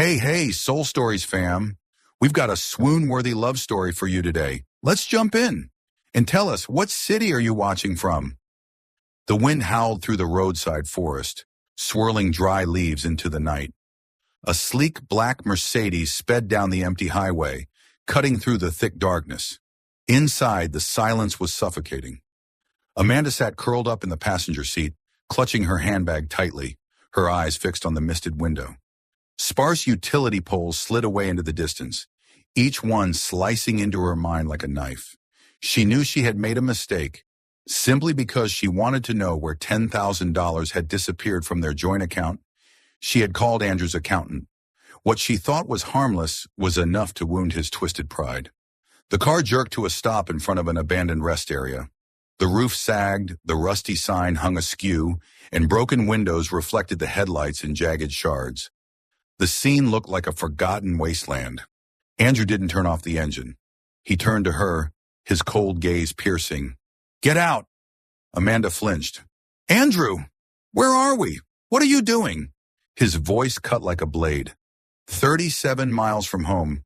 Hey, Soul Stories fam. We've got a swoon-worthy love story for you today. Let's jump in and tell us, what city are you watching from? The wind howled through the roadside forest, swirling dry leaves into the night. A sleek black Mercedes sped down the empty highway, cutting through the thick darkness. Inside, the silence was suffocating. Amanda sat curled up in the passenger seat, clutching her handbag tightly, her eyes fixed on the misted window. Sparse utility poles slid away into the distance, each one slicing into her mind like a knife. She knew she had made a mistake, simply because she wanted to know where $10,000 had disappeared from their joint account. She had called Andrew's accountant. What she thought was harmless was enough to wound his twisted pride. The car jerked to a stop in front of an abandoned rest area. The roof sagged, the rusty sign hung askew, and broken windows reflected the headlights in jagged shards. The scene looked like a forgotten wasteland. Andrew didn't turn off the engine. He turned to her, his cold gaze piercing. "Get out!" Amanda flinched. "Andrew! Where are we? What are you doing?" His voice cut like a blade. 37 miles from home.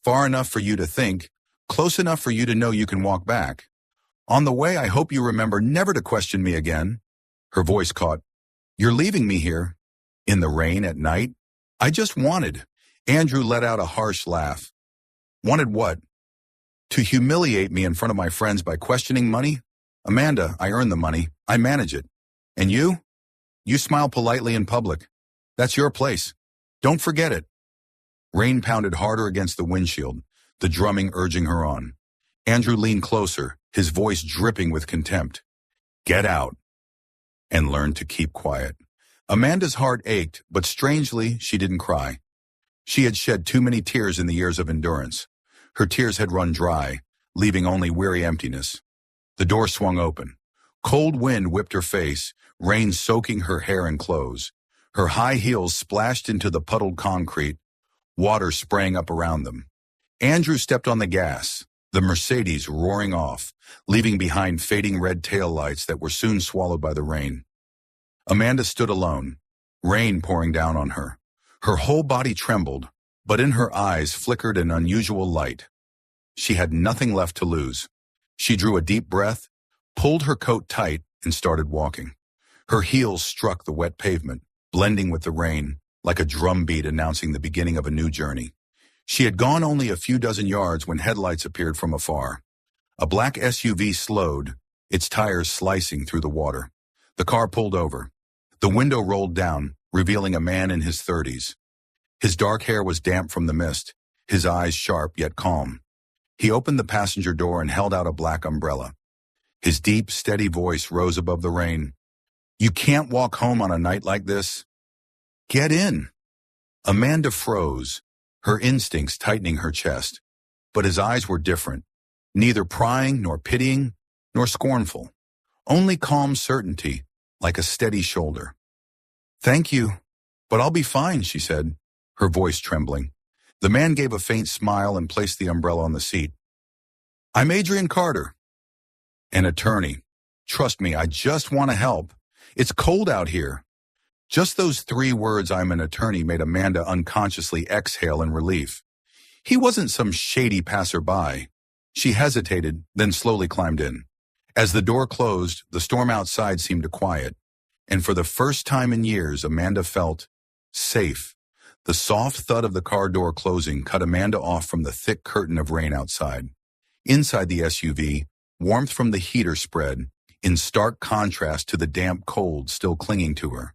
Far enough for you to think, close enough for you to know you can walk back. On the way, I hope you remember never to question me again. Her voice caught. "You're leaving me here? In the rain at night? I just wanted." Andrew let out a harsh laugh. "Wanted what? To humiliate me in front of my friends by questioning money? Amanda, I earn the money. I manage it. And you? You smile politely in public. That's your place. Don't forget it." Rain pounded harder against the windshield, the drumming urging her on. Andrew leaned closer, his voice dripping with contempt. "Get out." And learn to keep quiet. Amanda's heart ached, but strangely, she didn't cry. She had shed too many tears in the years of endurance. Her tears had run dry, leaving only weary emptiness. The door swung open. Cold wind whipped her face, rain soaking her hair and clothes. Her high heels splashed into the puddled concrete, water spraying up around them. Andrew stepped on the gas, the Mercedes roaring off, leaving behind fading red taillights that were soon swallowed by the rain. Amanda stood alone, rain pouring down on her. Her whole body trembled, but in her eyes flickered an unusual light. She had nothing left to lose. She drew a deep breath, pulled her coat tight, and started walking. Her heels struck the wet pavement, blending with the rain, like a drumbeat announcing the beginning of a new journey. She had gone only a few dozen yards when headlights appeared from afar. A black SUV slowed, its tires slicing through the water. The car pulled over. The window rolled down, revealing a man in his 30s. His dark hair was damp from the mist, his eyes sharp yet calm. He opened the passenger door and held out a black umbrella. His deep, steady voice rose above the rain. "You can't walk home on a night like this. Get in." Amanda froze, her instincts tightening her chest. But his eyes were different, neither prying nor pitying nor scornful. Only calm certainty, like a steady shoulder. "Thank you, but I'll be fine," she said, her voice trembling. The man gave a faint smile and placed the umbrella on the seat. "I'm Adrian Carter, an attorney. Trust me, I just want to help. It's cold out here." Just those 3 words, "I'm an attorney," made Amanda unconsciously exhale in relief. He wasn't some shady passerby. She hesitated, then slowly climbed in. As the door closed, the storm outside seemed to quiet, and for the first time in years, Amanda felt safe. The soft thud of the car door closing cut Amanda off from the thick curtain of rain outside. Inside the SUV, warmth from the heater spread, in stark contrast to the damp cold still clinging to her.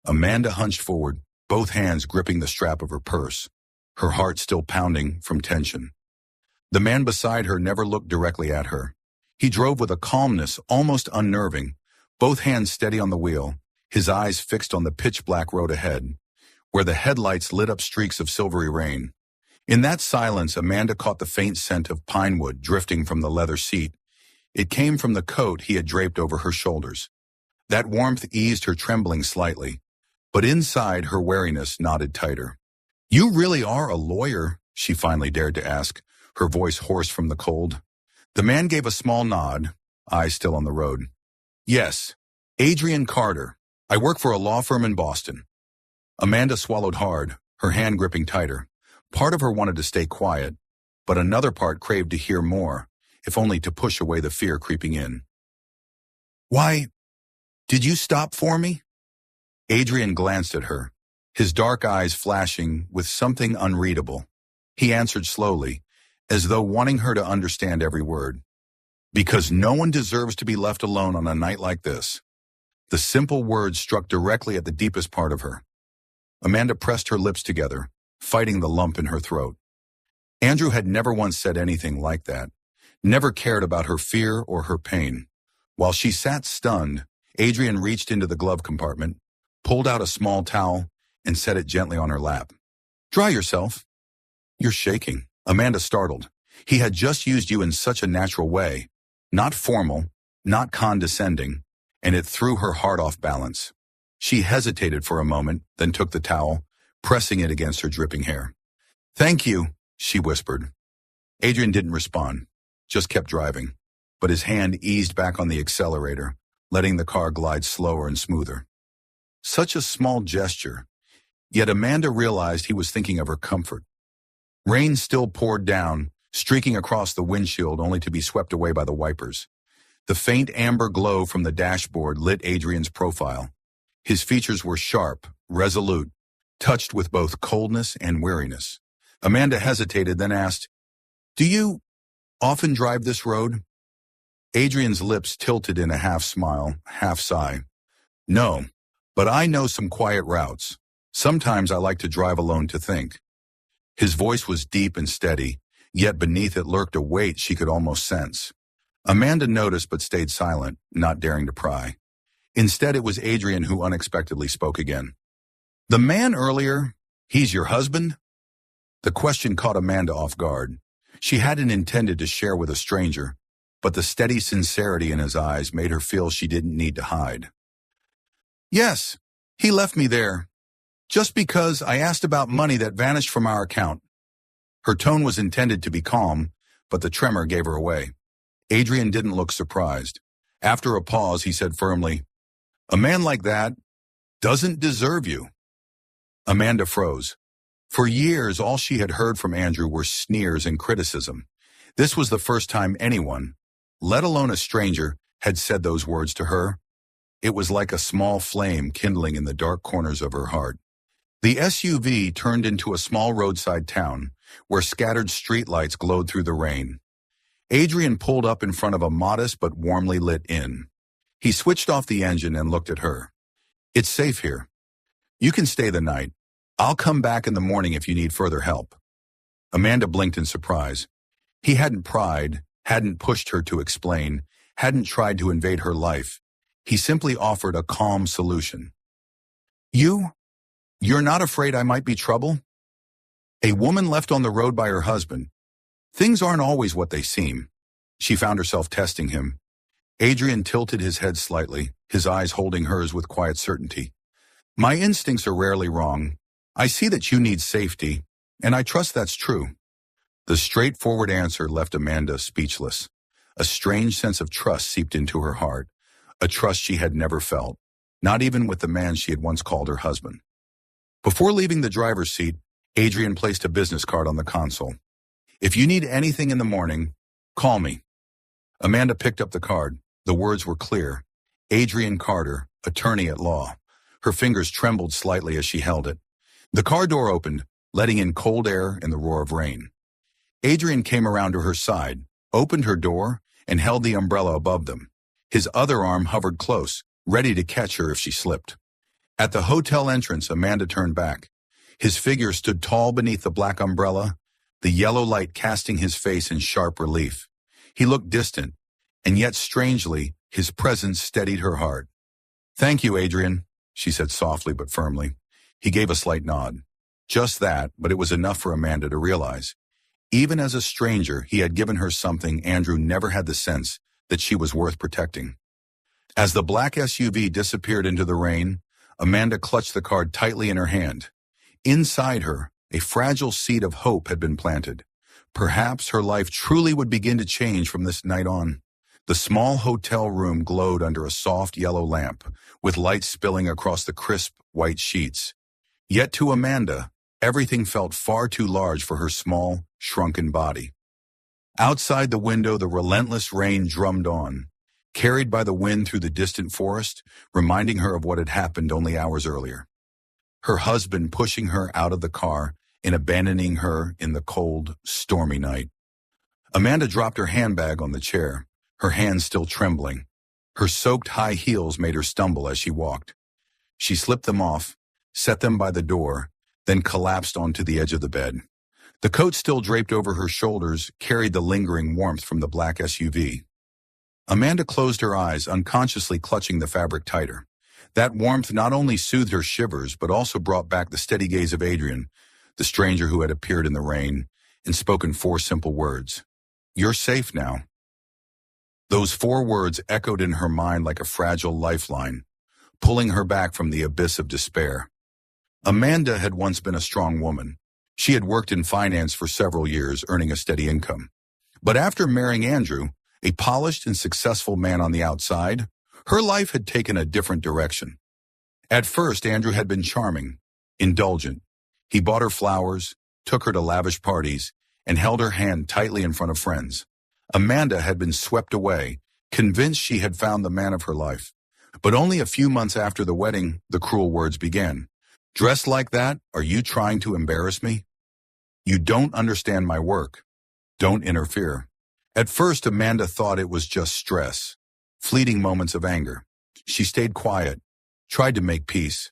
Amanda hunched forward, both hands gripping the strap of her purse, her heart still pounding from tension. The man beside her never looked directly at her. He drove with a calmness almost unnerving, both hands steady on the wheel, his eyes fixed on the pitch-black road ahead, where the headlights lit up streaks of silvery rain. In that silence, Amanda caught the faint scent of pine wood drifting from the leather seat. It came from the coat he had draped over her shoulders. That warmth eased her trembling slightly, but inside her wariness knotted tighter. "You really are a lawyer?" she finally dared to ask, her voice hoarse from the cold. The man gave a small nod, eyes still on the road. "Yes, Adrian Carter. I work for a law firm in Boston." Amanda swallowed hard, her hand gripping tighter. Part of her wanted to stay quiet, but another part craved to hear more, if only to push away the fear creeping in. "Why, did you stop for me?" Adrian glanced at her, his dark eyes flashing with something unreadable. He answered slowly, as though wanting her to understand every word. "Because no one deserves to be left alone on a night like this." The simple words struck directly at the deepest part of her. Amanda pressed her lips together, fighting the lump in her throat. Andrew had never once said anything like that, never cared about her fear or her pain. While she sat stunned, Adrian reached into the glove compartment, pulled out a small towel, and set it gently on her lap. "Dry yourself." "You're shaking." Amanda startled. He had just used you in such a natural way, not formal, not condescending, and it threw her heart off balance. She hesitated for a moment, then took the towel, pressing it against her dripping hair. "Thank you," she whispered. Adrian didn't respond, just kept driving, but his hand eased back on the accelerator, letting the car glide slower and smoother. Such a small gesture, yet Amanda realized he was thinking of her comfort. Rain still poured down, streaking across the windshield only to be swept away by the wipers. The faint amber glow from the dashboard lit Adrian's profile. His features were sharp, resolute, touched with both coldness and weariness. Amanda hesitated, then asked, "Do you often drive this road?" Adrian's lips tilted in a half smile, half sigh. "No, but I know some quiet routes. Sometimes I like to drive alone to think." His voice was deep and steady, yet beneath it lurked a weight she could almost sense. Amanda noticed but stayed silent, not daring to pry. Instead, it was Adrian who unexpectedly spoke again. "The man earlier, he's your husband?" The question caught Amanda off guard. She hadn't intended to share with a stranger, but the steady sincerity in his eyes made her feel she didn't need to hide. "Yes, he left me there, just because I asked about money that vanished from our account." Her tone was intended to be calm, but the tremor gave her away. Adrian didn't look surprised. After a pause, he said firmly, "A man like that doesn't deserve you." Amanda froze. For years, all she had heard from Andrew were sneers and criticism. This was the first time anyone, let alone a stranger, had said those words to her. It was like a small flame kindling in the dark corners of her heart. The SUV turned into a small roadside town, where scattered streetlights glowed through the rain. Adrian pulled up in front of a modest but warmly lit inn. He switched off the engine and looked at her. "It's safe here. You can stay the night. I'll come back in the morning if you need further help." Amanda blinked in surprise. He hadn't pried, hadn't pushed her to explain, hadn't tried to invade her life. He simply offered a calm solution. You're not afraid I might be trouble?" A woman left on the road by her husband. Things aren't always what they seem. She found herself testing him. Adrian tilted his head slightly, his eyes holding hers with quiet certainty. "My instincts are rarely wrong. I see that you need safety, and I trust that's true." The straightforward answer left Amanda speechless. A strange sense of trust seeped into her heart, a trust she had never felt, not even with the man she had once called her husband. Before leaving the driver's seat, Adrian placed a business card on the console. "If you need anything in the morning, call me." Amanda picked up the card. The words were clear. Adrian Carter, attorney at law. Her fingers trembled slightly as she held it. The car door opened, letting in cold air and the roar of rain. Adrian came around to her side, opened her door, and held the umbrella above them. His other arm hovered close, ready to catch her if she slipped. At the hotel entrance, Amanda turned back. His figure stood tall beneath the black umbrella, the yellow light casting his face in sharp relief. He looked distant, and yet strangely, his presence steadied her heart. "Thank you, Adrian," she said softly but firmly. He gave a slight nod. Just that, but it was enough for Amanda to realize. Even as a stranger, he had given her something Andrew never had the sense that she was worth protecting. As the black SUV disappeared into the rain, Amanda clutched the card tightly in her hand. Inside her, a fragile seed of hope had been planted. Perhaps her life truly would begin to change from this night on. The small hotel room glowed under a soft yellow lamp, with light spilling across the crisp, white sheets. Yet to Amanda, Everything felt far too large for her small, shrunken body. Outside the window, the relentless rain drummed on, carried by the wind through the distant forest, reminding her of what had happened only hours earlier. Her husband pushing her out of the car and abandoning her in the cold, stormy night. Amanda dropped her handbag on the chair, her hands still trembling. Her soaked high heels made her stumble as she walked. She slipped them off, set them by the door, then collapsed onto the edge of the bed. The coat still draped over her shoulders carried the lingering warmth from the black SUV. Amanda closed her eyes, unconsciously clutching the fabric tighter. That warmth not only soothed her shivers, but also brought back the steady gaze of Adrian, the stranger who had appeared in the rain and spoken 4 simple words. "You're safe now." Those 4 words echoed in her mind like a fragile lifeline, pulling her back from the abyss of despair. Amanda had once been a strong woman. She had worked in finance for several years, earning a steady income. But after marrying Andrew, a polished and successful man on the outside, her life had taken a different direction. At first, Andrew had been charming, indulgent. He bought her flowers, took her to lavish parties, and held her hand tightly in front of friends. Amanda had been swept away, convinced she had found the man of her life. But only a few months after the wedding, the cruel words began. "Dressed like that? Are you trying to embarrass me? You don't understand my work. Don't interfere." At first, Amanda thought it was just stress, fleeting moments of anger. She stayed quiet, tried to make peace,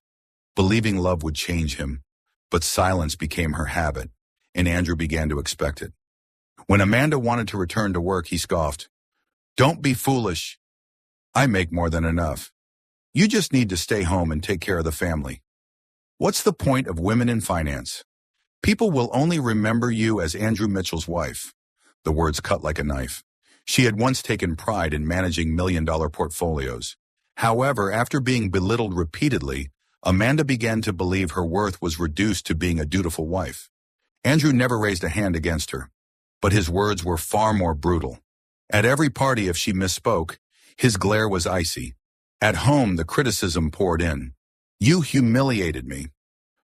believing love would change him. But silence became her habit, and Andrew began to expect it. When Amanda wanted to return to work, he scoffed. "Don't be foolish. I make more than enough. You just need to stay home and take care of the family. What's the point of women in finance? People will only remember you as Andrew Mitchell's wife." The words cut like a knife. She had once taken pride in managing million-dollar portfolios. However, after being belittled repeatedly, Amanda began to believe her worth was reduced to being a dutiful wife. Andrew never raised a hand against her, but his words were far more brutal. At every party, if she misspoke, his glare was icy. At home, the criticism poured in. "You humiliated me.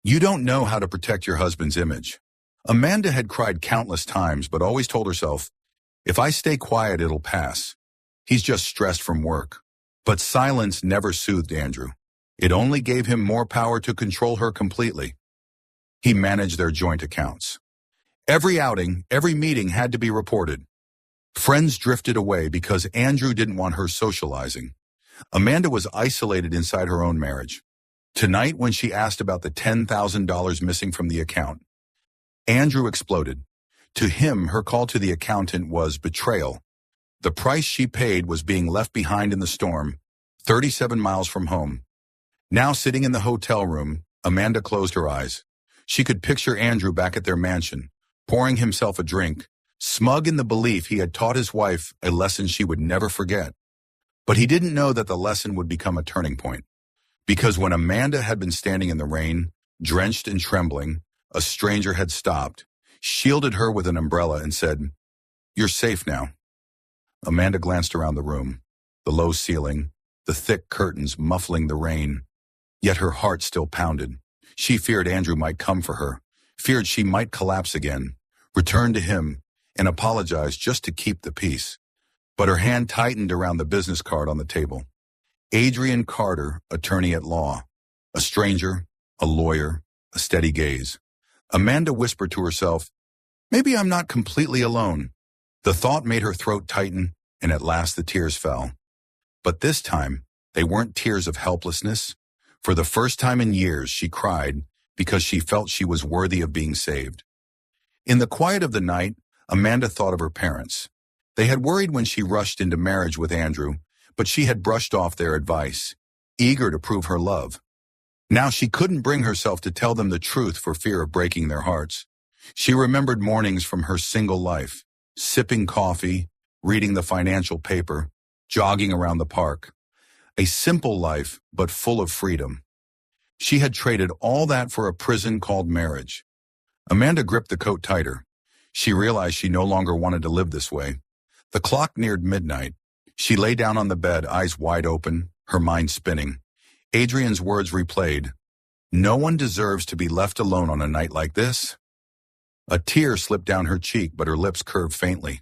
You don't know how to protect your husband's image." Amanda had cried countless times, but always told herself, "If I stay quiet, it'll pass. He's just stressed from work." But silence never soothed Andrew. It only gave him more power to control her completely. He managed their joint accounts. Every outing, every meeting had to be reported. Friends drifted away because Andrew didn't want her socializing. Amanda was isolated inside her own marriage. Tonight, when she asked about the $10,000 missing from the account, Andrew exploded. To him, her call to the accountant was betrayal. The price she paid was being left behind in the storm, 37 miles from home. Now sitting in the hotel room, Amanda closed her eyes. She could picture Andrew back at their mansion, pouring himself a drink, smug in the belief he had taught his wife a lesson she would never forget. But he didn't know that the lesson would become a turning point. Because when Amanda had been standing in the rain, drenched and trembling, a stranger had stopped, shielded her with an umbrella, and said, "You're safe now." Amanda glanced around the room, the low ceiling, the thick curtains muffling the rain. Yet her heart still pounded. She feared Andrew might come for her, feared she might collapse again, return to him, and apologize just to keep the peace. But her hand tightened around the business card on the table. Adrian Carter, attorney at law. A stranger, a lawyer, a steady gaze. Amanda whispered to herself, "Maybe I'm not completely alone." The thought made her throat tighten, and at last the tears fell. But this time, they weren't tears of helplessness. For the first time in years, she cried because she felt she was worthy of being saved. In the quiet of the night, Amanda thought of her parents. They had worried when she rushed into marriage with Andrew, but she had brushed off their advice, eager to prove her love. Now she couldn't bring herself to tell them the truth for fear of breaking their hearts. She remembered mornings from her single life, sipping coffee, reading the financial paper, jogging around the park. A simple life, but full of freedom. She had traded all that for a prison called marriage. Amanda gripped the coat tighter. She realized she no longer wanted to live this way. The clock neared midnight. She lay down on the bed, eyes wide open, her mind spinning. Adrian's words replayed. No one deserves to be left alone on a night like this. A tear slipped down her cheek, but her lips curved faintly.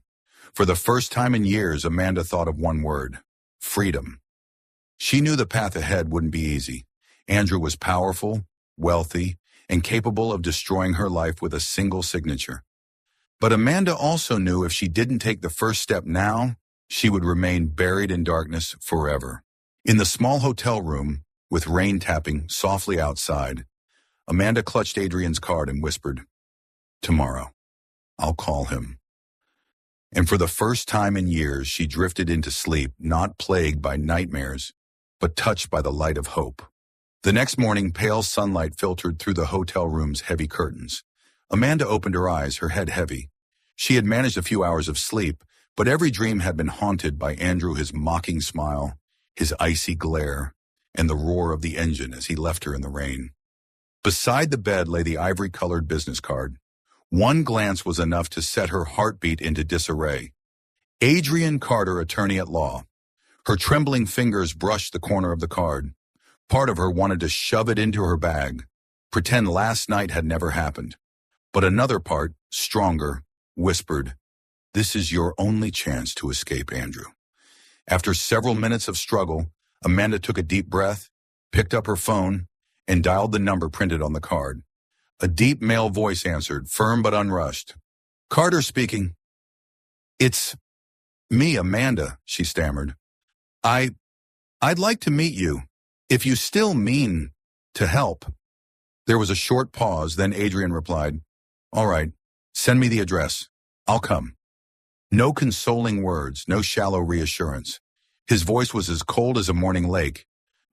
For the first time in years, Amanda thought of one word: freedom. She knew the path ahead wouldn't be easy. Andrew was powerful, wealthy, and capable of destroying her life with a single signature. But Amanda also knew if she didn't take the first step now, she would remain buried in darkness forever. In the small hotel room, with rain tapping softly outside, Amanda clutched Adrian's card and whispered, "Tomorrow, I'll call him." And for the first time in years, she drifted into sleep, not plagued by nightmares, but touched by the light of hope. The next morning, pale sunlight filtered through the hotel room's heavy curtains. Amanda opened her eyes, her head heavy. She had managed a few hours of sleep, but every dream had been haunted by Andrew, his mocking smile, his icy glare, and the roar of the engine as he left her in the rain. Beside the bed lay the ivory-colored business card. One glance was enough to set her heartbeat into disarray. Adrian Carter, attorney at law. Her trembling fingers brushed the corner of the card. Part of her wanted to shove it into her bag, pretend last night had never happened. But another part, stronger, whispered, "This is your only chance to escape, Andrew." After several minutes of struggle, Amanda took a deep breath, picked up her phone, and dialed the number printed on the card. A deep male voice answered, firm but unrushed. "Carter speaking." "It's me, Amanda," she stammered. I'd like to meet you, if you still mean to help." There was a short pause, then Adrian replied, "All right, send me the address. I'll come." No consoling words, no shallow reassurance. His voice was as cold as a morning lake,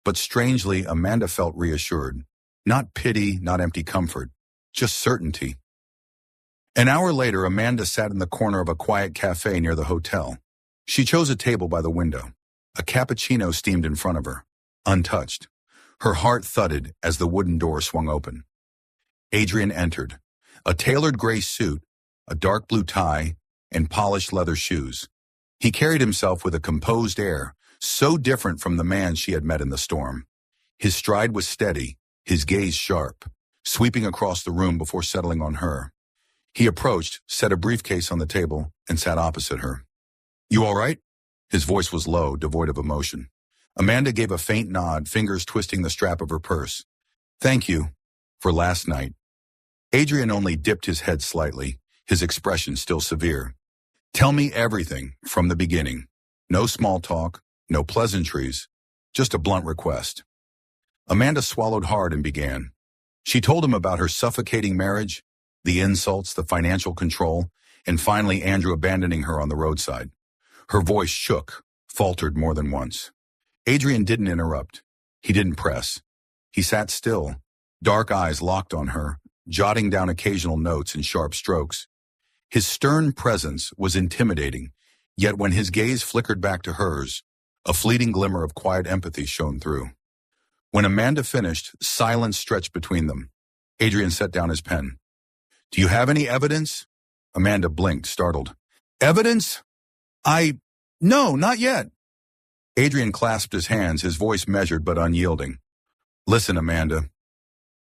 but strangely, Amanda felt reassured. Not pity, not empty comfort, just certainty. An hour later, Amanda sat in the corner of a quiet cafe near the hotel. She chose a table by the window. A cappuccino steamed in front of her, untouched. Her heart thudded as the wooden door swung open. Adrian entered, a tailored gray suit, a dark blue tie, and polished leather shoes. He carried himself with a composed air, so different from the man she had met in the storm. His stride was steady, his gaze sharp, sweeping across the room before settling on her. He approached, set a briefcase on the table, and sat opposite her. "You all right?" His voice was low, devoid of emotion. Amanda gave a faint nod, fingers twisting the strap of her purse. "Thank you for last night." Adrian only dipped his head slightly, his expression still severe. "Tell me everything from the beginning. No small talk, no pleasantries, just a blunt request." Amanda swallowed hard and began. She told him about her suffocating marriage, the insults, the financial control, and finally Andrew abandoning her on the roadside. Her voice shook, faltered more than once. Adrian didn't interrupt. He didn't press. He sat still, dark eyes locked on her, jotting down occasional notes in sharp strokes. His stern presence was intimidating, yet when his gaze flickered back to hers, a fleeting glimmer of quiet empathy shone through. When Amanda finished, silence stretched between them. Adrian set down his pen. "Do you have any evidence?" Amanda blinked, startled. "Evidence? No, not yet." Adrian clasped his hands, his voice measured but unyielding. "Listen, Amanda,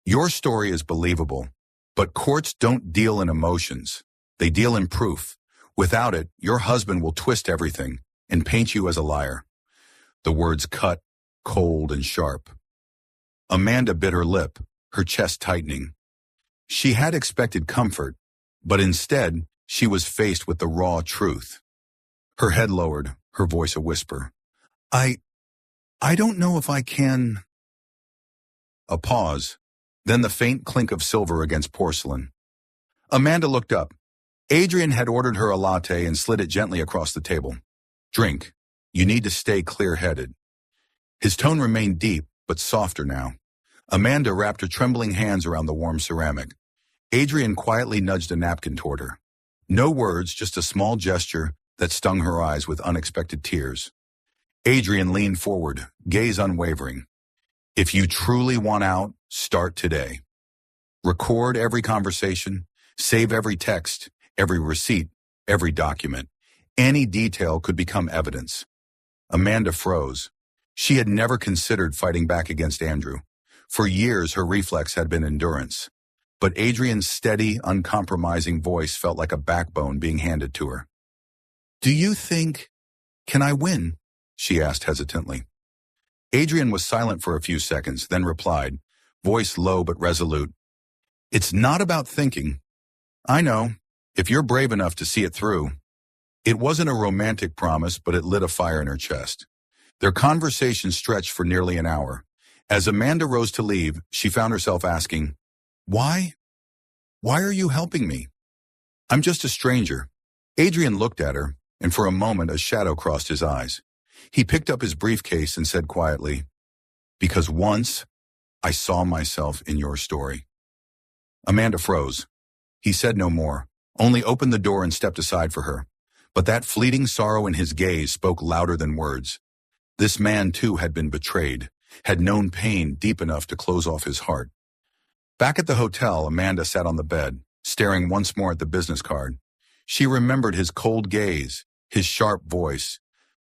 your story is believable, but courts don't deal in emotions. They deal in proof. Without it, your husband will twist everything and paint you as a liar." The words cut, cold and sharp. Amanda bit her lip, her chest tightening. She had expected comfort, but instead, she was faced with the raw truth. Her head lowered, her voice a whisper. I don't know if I can." A pause, then the faint clink of silver against porcelain. Amanda looked up. Adrian had ordered her a latte and slid it gently across the table. "Drink. You need to stay clear-headed." His tone remained deep, but softer now. Amanda wrapped her trembling hands around the warm ceramic. Adrian quietly nudged a napkin toward her. No words, just a small gesture that stung her eyes with unexpected tears. Adrian leaned forward, gaze unwavering. "If you truly want out, start today. Record every conversation, save every text, every receipt, every document. Any detail could become evidence." Amanda froze. She had never considered fighting back against Andrew. For years, her reflex had been endurance. But Adrian's steady, uncompromising voice felt like a backbone being handed to her. "Do you think... Can I win?" she asked hesitantly. Adrian was silent for a few seconds, then replied, voice low but resolute. "It's not about thinking. I know, if you're brave enough to see it through." It wasn't a romantic promise, but it lit a fire in her chest. Their conversation stretched for nearly an hour. As Amanda rose to leave, she found herself asking, Why? Why are you helping me? I'm just a stranger." Adrian looked at her, and for a moment a shadow crossed his eyes. He picked up his briefcase and said quietly, "Because once I saw myself in your story." Amanda froze. He said no more, only opened the door and stepped aside for her. But that fleeting sorrow in his gaze spoke louder than words. This man, too, had been betrayed, had known pain deep enough to close off his heart. Back at the hotel, Amanda sat on the bed, staring once more at the business card. She remembered his cold gaze, his sharp voice,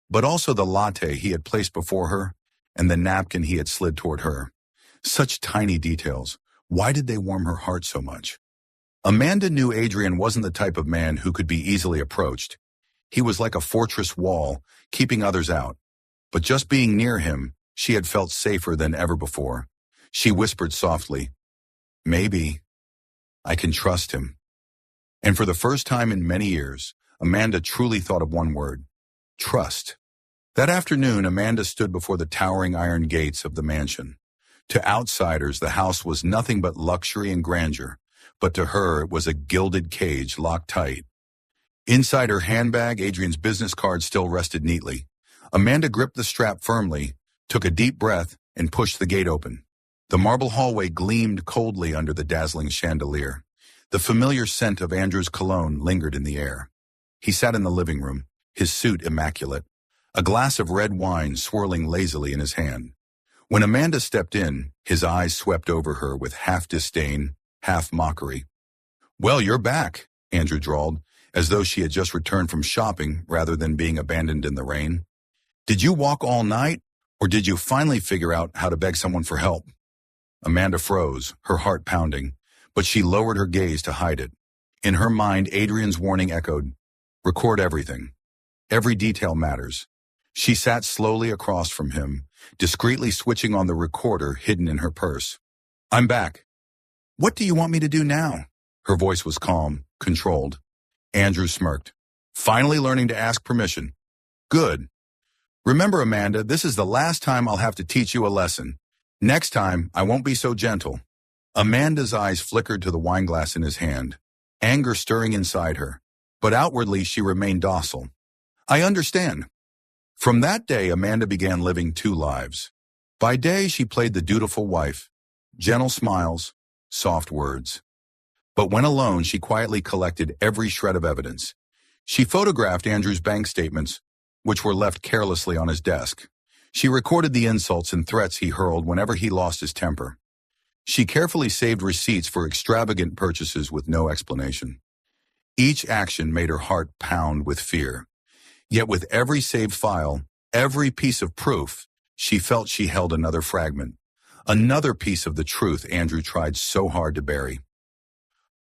but also the latte he had placed before her and the napkin he had slid toward her. Such tiny details. Why did they warm her heart so much? Amanda knew Adrian wasn't the type of man who could be easily approached. He was like a fortress wall, keeping others out. But just being near him, she had felt safer than ever before. She whispered softly, "Maybe I can trust him." And for the first time in many years, Amanda truly thought of one word: trust. That afternoon, Amanda stood before the towering iron gates of the mansion. To outsiders, the house was nothing but luxury and grandeur, but to her, it was a gilded cage locked tight. Inside her handbag, Adrian's business card still rested neatly. Amanda gripped the strap firmly, took a deep breath, and pushed the gate open. The marble hallway gleamed coldly under the dazzling chandelier. The familiar scent of Andrew's cologne lingered in the air. He sat in the living room, his suit immaculate, a glass of red wine swirling lazily in his hand. When Amanda stepped in, his eyes swept over her with half disdain, half mockery. "Well, you're back," Andrew drawled, as though she had just returned from shopping rather than being abandoned in the rain. "Did you walk all night, or did you finally figure out how to beg someone for help?" Amanda froze, her heart pounding, but she lowered her gaze to hide it. In her mind, Adrian's warning echoed, "Record everything. Every detail matters." She sat slowly across from him, discreetly switching on the recorder hidden in her purse. "I'm back." "What do you want me to do now?" Her voice was calm, controlled. Andrew smirked. "Finally learning to ask permission. Good. Remember, Amanda, this is the last time I'll have to teach you a lesson. Next time, I won't be so gentle." Amanda's eyes flickered to the wineglass in his hand, anger stirring inside her, but outwardly she remained docile. "I understand." From that day, Amanda began living two lives. By day, she played the dutiful wife, gentle smiles, soft words. But when alone, she quietly collected every shred of evidence. She photographed Andrew's bank statements, which were left carelessly on his desk. She recorded the insults and threats he hurled whenever he lost his temper. She carefully saved receipts for extravagant purchases with no explanation. Each action made her heart pound with fear. Yet with every saved file, every piece of proof, she felt she held another fragment, another piece of the truth Andrew tried so hard to bury.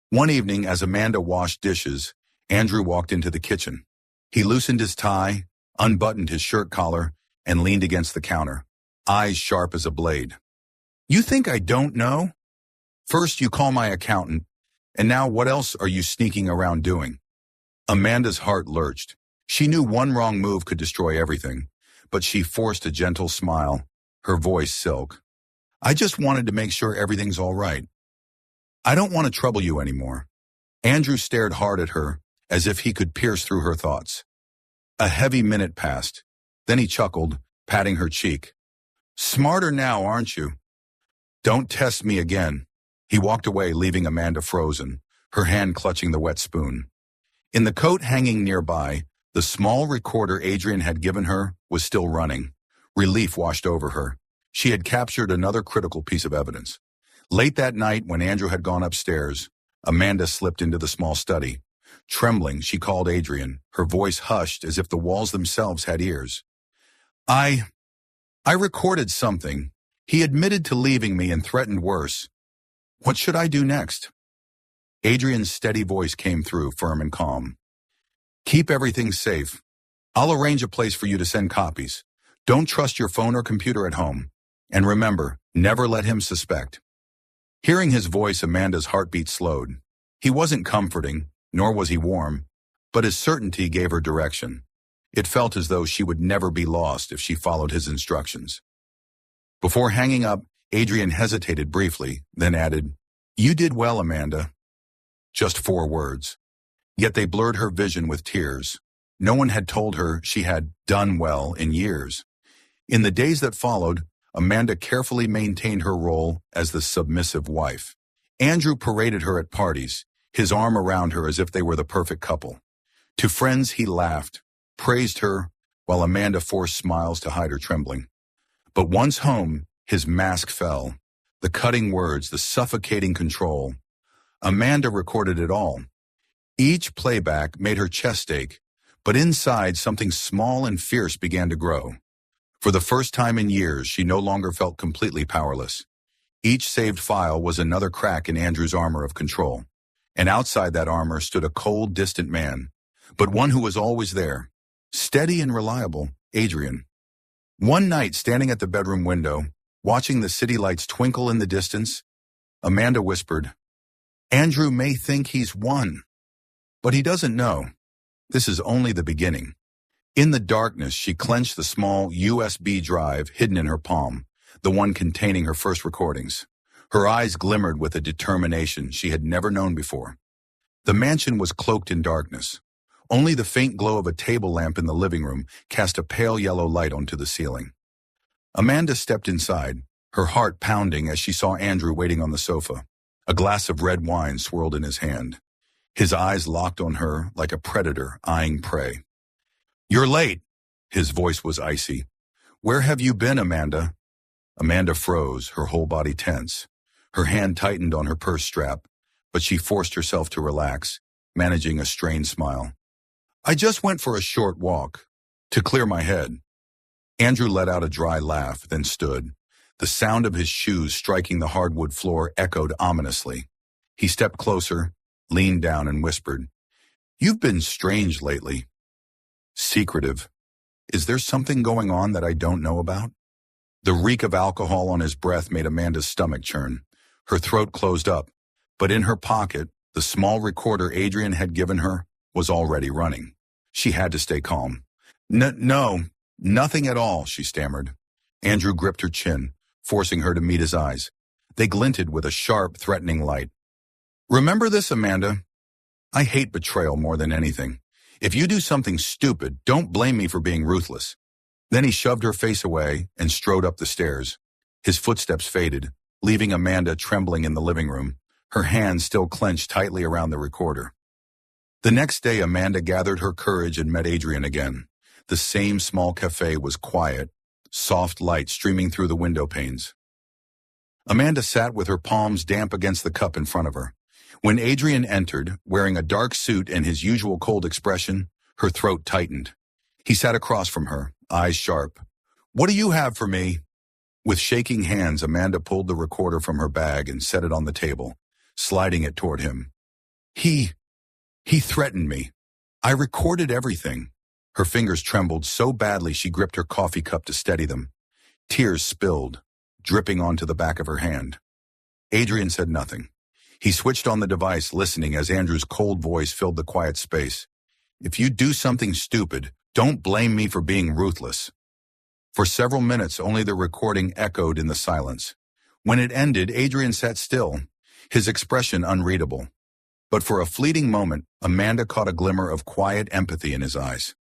One evening, as Amanda washed dishes, Andrew walked into the kitchen. He loosened his tie, unbuttoned his shirt collar, and leaned against the counter, eyes sharp as a blade. "You think I don't know? First you call my accountant, and now what else are you sneaking around doing?" Amanda's heart lurched. She knew one wrong move could destroy everything, but she forced a gentle smile, her voice silk. "I just wanted to make sure everything's all right. I don't want to trouble you anymore." Andrew stared hard at her, as if he could pierce through her thoughts. A heavy minute passed. Then he chuckled, patting her cheek. "Smarter now, aren't you?" "Don't test me again." He walked away, leaving Amanda frozen, her hand clutching the wet spoon. In the coat hanging nearby, the small recorder Adrian had given her was still running. Relief washed over her. She had captured another critical piece of evidence. Late that night, when Andrew had gone upstairs, Amanda slipped into the small study. Trembling, she called Adrian, her voice hushed as if the walls themselves had ears. I recorded something," He admitted to leaving me and threatened worse. What should I do next? Adrian's steady voice came through, firm and calm. Keep everything safe. I'll arrange a place for you to send copies. Don't trust your phone or computer at home. And remember, never let him suspect. Hearing his voice, Amanda's heartbeat slowed. He wasn't comforting, nor was he warm, but his certainty gave her direction. It felt as though she would never be lost if she followed his instructions. Before hanging up, Adrian hesitated briefly, then added, "You did well, Amanda." Just 4 words. Yet they blurred her vision with tears. No one had told her she had done well in years. In the days that followed, Amanda carefully maintained her role as the submissive wife. Andrew paraded her at parties, his arm around her as if they were the perfect couple. To friends he laughed, praised her, while Amanda forced smiles to hide her trembling. But once home, his mask fell. The cutting words, the suffocating control. Amanda recorded it all. Each playback made her chest ache, but inside something small and fierce began to grow. For the first time in years, she no longer felt completely powerless. Each saved file was another crack in Andrew's armor of control. And outside that armor stood a cold, distant man, but one who was always there, steady and reliable, Adrian. One night, standing at the bedroom window, watching the city lights twinkle in the distance, Amanda whispered, "Andrew may think he's won, but he doesn't know. This is only the beginning." In the darkness, she clenched the small USB drive hidden in her palm, the one containing her first recordings. Her eyes glimmered with a determination she had never known before. The mansion was cloaked in darkness. Only the faint glow of a table lamp in the living room cast a pale yellow light onto the ceiling. Amanda stepped inside, her heart pounding as she saw Andrew waiting on the sofa. A glass of red wine swirled in his hand. His eyes locked on her like a predator eyeing prey. "You're late." His voice was icy. "Where have you been, Amanda?" Amanda froze, her whole body tense. Her hand tightened on her purse strap, but she forced herself to relax, managing a strained smile. "I just went for a short walk, to clear my head." Andrew let out a dry laugh, then stood. The sound of his shoes striking the hardwood floor echoed ominously. He stepped closer, leaned down, and whispered, "You've been strange lately. Secretive. Is there something going on that I don't know about?" The reek of alcohol on his breath made Amanda's stomach churn. Her throat closed up, but in her pocket, the small recorder Adrian had given her was already running. She had to stay calm. No, nothing at all," she stammered. Andrew gripped her chin, forcing her to meet his eyes. They glinted with a sharp, threatening light. "Remember this, Amanda. I hate betrayal more than anything. If you do something stupid, don't blame me for being ruthless." Then he shoved her face away and strode up the stairs. His footsteps faded, leaving Amanda trembling in the living room, her hands still clenched tightly around the recorder. The next day, Amanda gathered her courage and met Adrian again. The same small cafe was quiet, soft light streaming through the window panes. Amanda sat with her palms damp against the cup in front of her. When Adrian entered, wearing a dark suit and his usual cold expression, her throat tightened. He sat across from her, eyes sharp. "What do you have for me?" With shaking hands, Amanda pulled the recorder from her bag and set it on the table, sliding it toward him. He threatened me. I recorded everything." Her fingers trembled so badly she gripped her coffee cup to steady them. Tears spilled, dripping onto the back of her hand. Adrian said nothing. He switched on the device, listening as Andrew's cold voice filled the quiet space. "If you do something stupid, don't blame me for being ruthless." For several minutes, only the recording echoed in the silence. When it ended, Adrian sat still, his expression unreadable. But for a fleeting moment, Amanda caught a glimmer of quiet empathy in his eyes.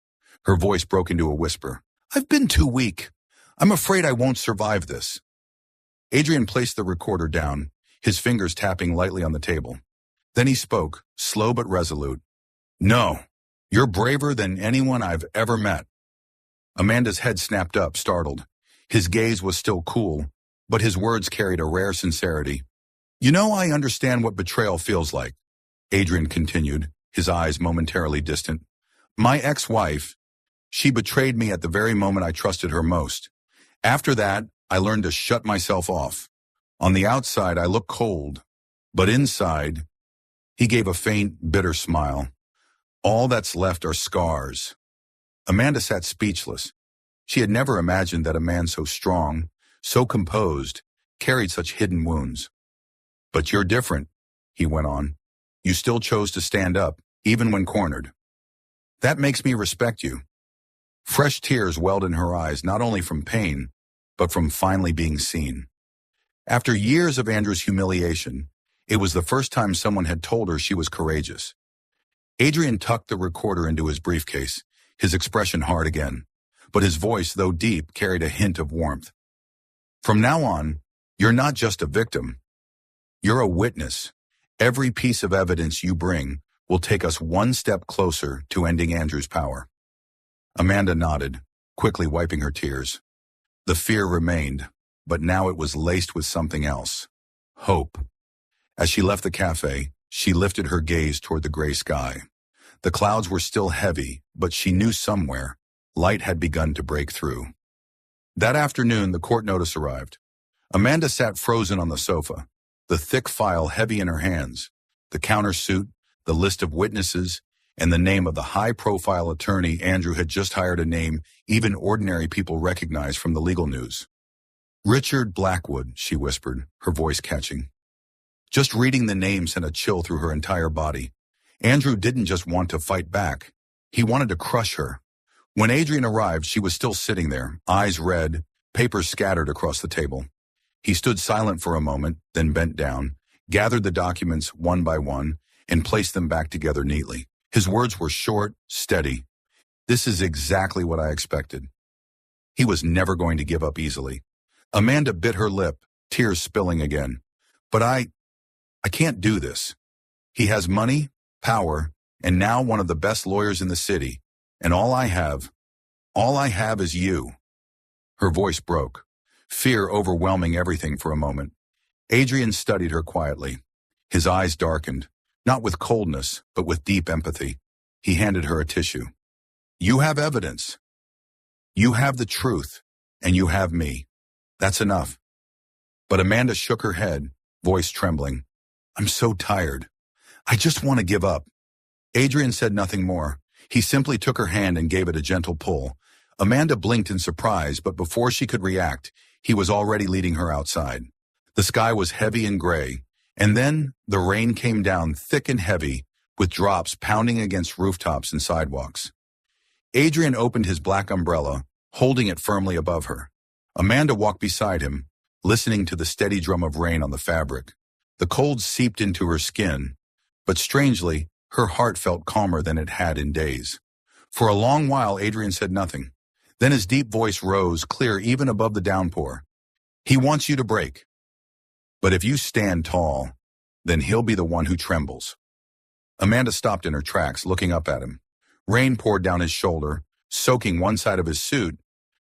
Her voice broke into a whisper. "I've been too weak. I'm afraid I won't survive this." Adrian placed the recorder down, his fingers tapping lightly on the table. Then he spoke, slow but resolute. "No, you're braver than anyone I've ever met." Amanda's head snapped up, startled. His gaze was still cool, but his words carried a rare sincerity. "You know, I understand what betrayal feels like," Adrian continued, his eyes momentarily distant. "My ex-wife, she betrayed me at the very moment I trusted her most. After that, I learned to shut myself off. On the outside, I look cold, but inside, he gave a faint, bitter smile. All that's left are scars. Amanda sat speechless. She had never imagined that a man so strong, so composed, carried such hidden wounds. But you're different, he went on. You still chose to stand up, even when cornered. That makes me respect you. Fresh tears welled in her eyes, not only from pain, but from finally being seen. After years of Andrew's humiliation, it was the first time someone had told her she was courageous. Adrian tucked the recorder into his briefcase, his expression hard again, but his voice, though deep, carried a hint of warmth. From now on, you're not just a victim. You're a witness. Every piece of evidence you bring will take us one step closer to ending Andrew's power. Amanda nodded, quickly wiping her tears. The fear remained, but now it was laced with something else. Hope. As she left the cafe, she lifted her gaze toward the gray sky. The clouds were still heavy, but she knew somewhere light had begun to break through. That afternoon, the court notice arrived. Amanda sat frozen on the sofa, the thick file heavy in her hands, the countersuit, the list of witnesses, and the name of the high-profile attorney Andrew had just hired, a name even ordinary people recognized from the legal news. Richard Blackwood, she whispered, her voice catching. Just reading the name sent a chill through her entire body. Andrew didn't just want to fight back. He wanted to crush her. When Adrian arrived, she was still sitting there, eyes red, papers scattered across the table. He stood silent for a moment, then bent down, gathered the documents one by one, and placed them back together neatly. His words were short, steady. This is exactly what I expected. He was never going to give up easily. Amanda bit her lip, tears spilling again. But I can't do this. He has money, power, and now one of the best lawyers in the city. And all I have is you. Her voice broke, fear overwhelming everything for a moment. Adrian studied her quietly. His eyes darkened, not with coldness, but with deep empathy. He handed her a tissue. You have evidence. You have the truth, and you have me. That's enough. But Amanda shook her head, voice trembling. I'm so tired. I just want to give up. Adrian said nothing more. He simply took her hand and gave it a gentle pull. Amanda blinked in surprise, but before she could react, he was already leading her outside. The sky was heavy and gray, and then the rain came down thick and heavy, with drops pounding against rooftops and sidewalks. Adrian opened his black umbrella, holding it firmly above her. Amanda walked beside him, listening to the steady drum of rain on the fabric. The cold seeped into her skin, but strangely, her heart felt calmer than it had in days. For a long while, Adrian said nothing. Then his deep voice rose, clear even above the downpour. He wants you to break. But if you stand tall, then he'll be the one who trembles. Amanda stopped in her tracks, looking up at him. Rain poured down his shoulder, soaking one side of his suit,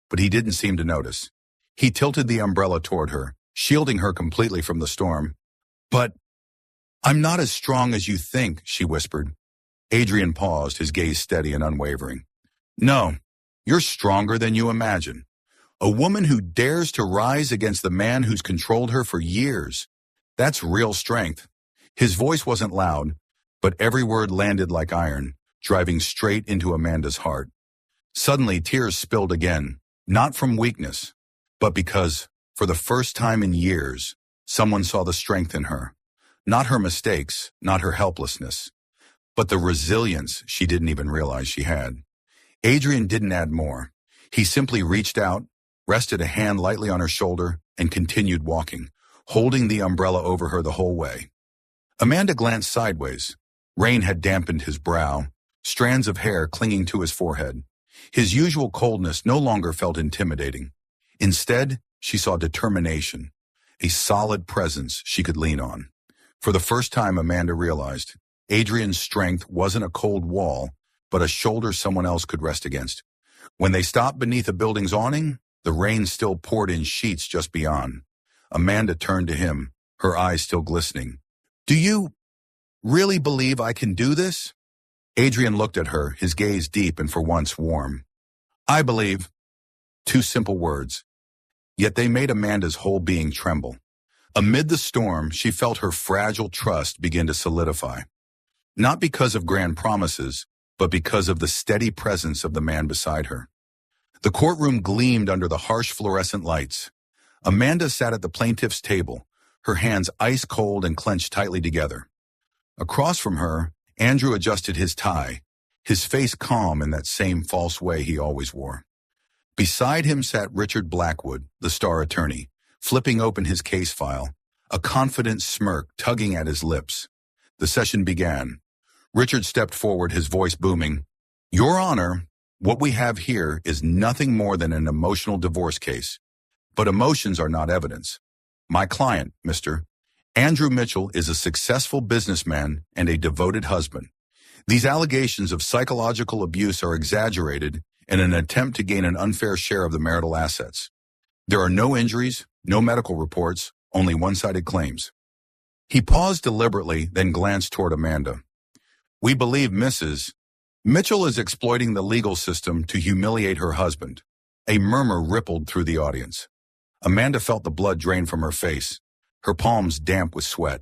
but he didn't seem to notice. He tilted the umbrella toward her, shielding her completely from the storm. But I'm not as strong as you think, she whispered. Adrian paused, his gaze steady and unwavering. No, you're stronger than you imagine. A woman who dares to rise against the man who's controlled her for years. That's real strength. His voice wasn't loud, but every word landed like iron, driving straight into Amanda's heart. Suddenly, tears spilled again, not from weakness, but because, for the first time in years, someone saw the strength in her. Not her mistakes, not her helplessness, but the resilience she didn't even realize she had. Adrian didn't add more. He simply reached out, rested a hand lightly on her shoulder, and continued walking, holding the umbrella over her the whole way. Amanda glanced sideways. Rain had dampened his brow, strands of hair clinging to his forehead. His usual coldness no longer felt intimidating. Instead, she saw determination, a solid presence she could lean on. For the first time, Amanda realized Adrian's strength wasn't a cold wall, but a shoulder someone else could rest against. When they stopped beneath a building's awning, the rain still poured in sheets just beyond. Amanda turned to him, her eyes still glistening. Do you really believe I can do this? Adrian looked at her, his gaze deep and for once warm. I believe. Two simple words. yet they made Amanda's whole being tremble. Amid the storm, she felt her fragile trust begin to solidify. Not because of grand promises, but because of the steady presence of the man beside her. The courtroom gleamed under the harsh fluorescent lights. Amanda sat at the plaintiff's table, her hands ice cold and clenched tightly together. Across from her, Andrew adjusted his tie, his face calm in that same false way he always wore. Beside him sat Richard Blackwood, the star attorney, flipping open his case file, a confident smirk tugging at his lips. The session began. Richard stepped forward, his voice booming. "Your Honor, what we have here is nothing more than an emotional divorce case. But emotions are not evidence. My client, Mr. Andrew Mitchell, is a successful businessman and a devoted husband. These allegations of psychological abuse are exaggerated in an attempt to gain an unfair share of the marital assets. There are no injuries, no medical reports, only one-sided claims." He paused deliberately, then glanced toward Amanda. "We believe Mrs. Mitchell is exploiting the legal system to humiliate her husband." A murmur rippled through the audience. Amanda felt the blood drain from her face, her palms damp with sweat.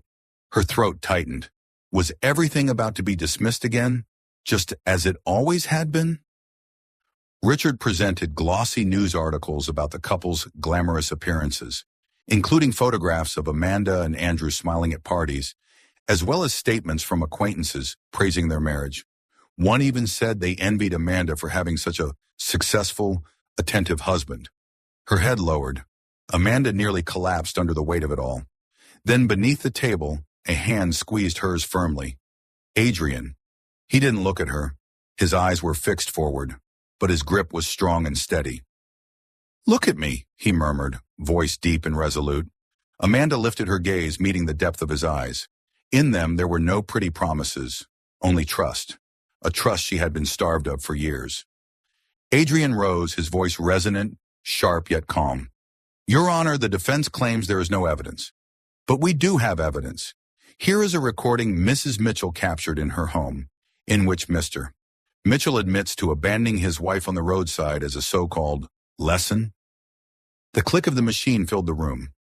Her throat tightened. Was everything about to be dismissed again, just as it always had been? Richard presented glossy news articles about the couple's glamorous appearances, including photographs of Amanda and Andrew smiling at parties, as well as statements from acquaintances praising their marriage. One even said they envied Amanda for having such a successful, attentive husband. Her head lowered. Amanda nearly collapsed under the weight of it all. Then beneath the table, a hand squeezed hers firmly. Adrian. He didn't look at her. His eyes were fixed forward, but his grip was strong and steady. "Look at me," he murmured, voice deep and resolute. Amanda lifted her gaze, meeting the depth of his eyes. In them there were no pretty promises, only trust, a trust she had been starved of for years. Adrian rose, his voice resonant, sharp yet calm. "Your Honor, the defense claims there is no evidence. But we do have evidence. Here is a recording Mrs. Mitchell captured in her home, in which Mr. Mitchell admits to abandoning his wife on the roadside as a so-called lesson." The click of the machine filled the room.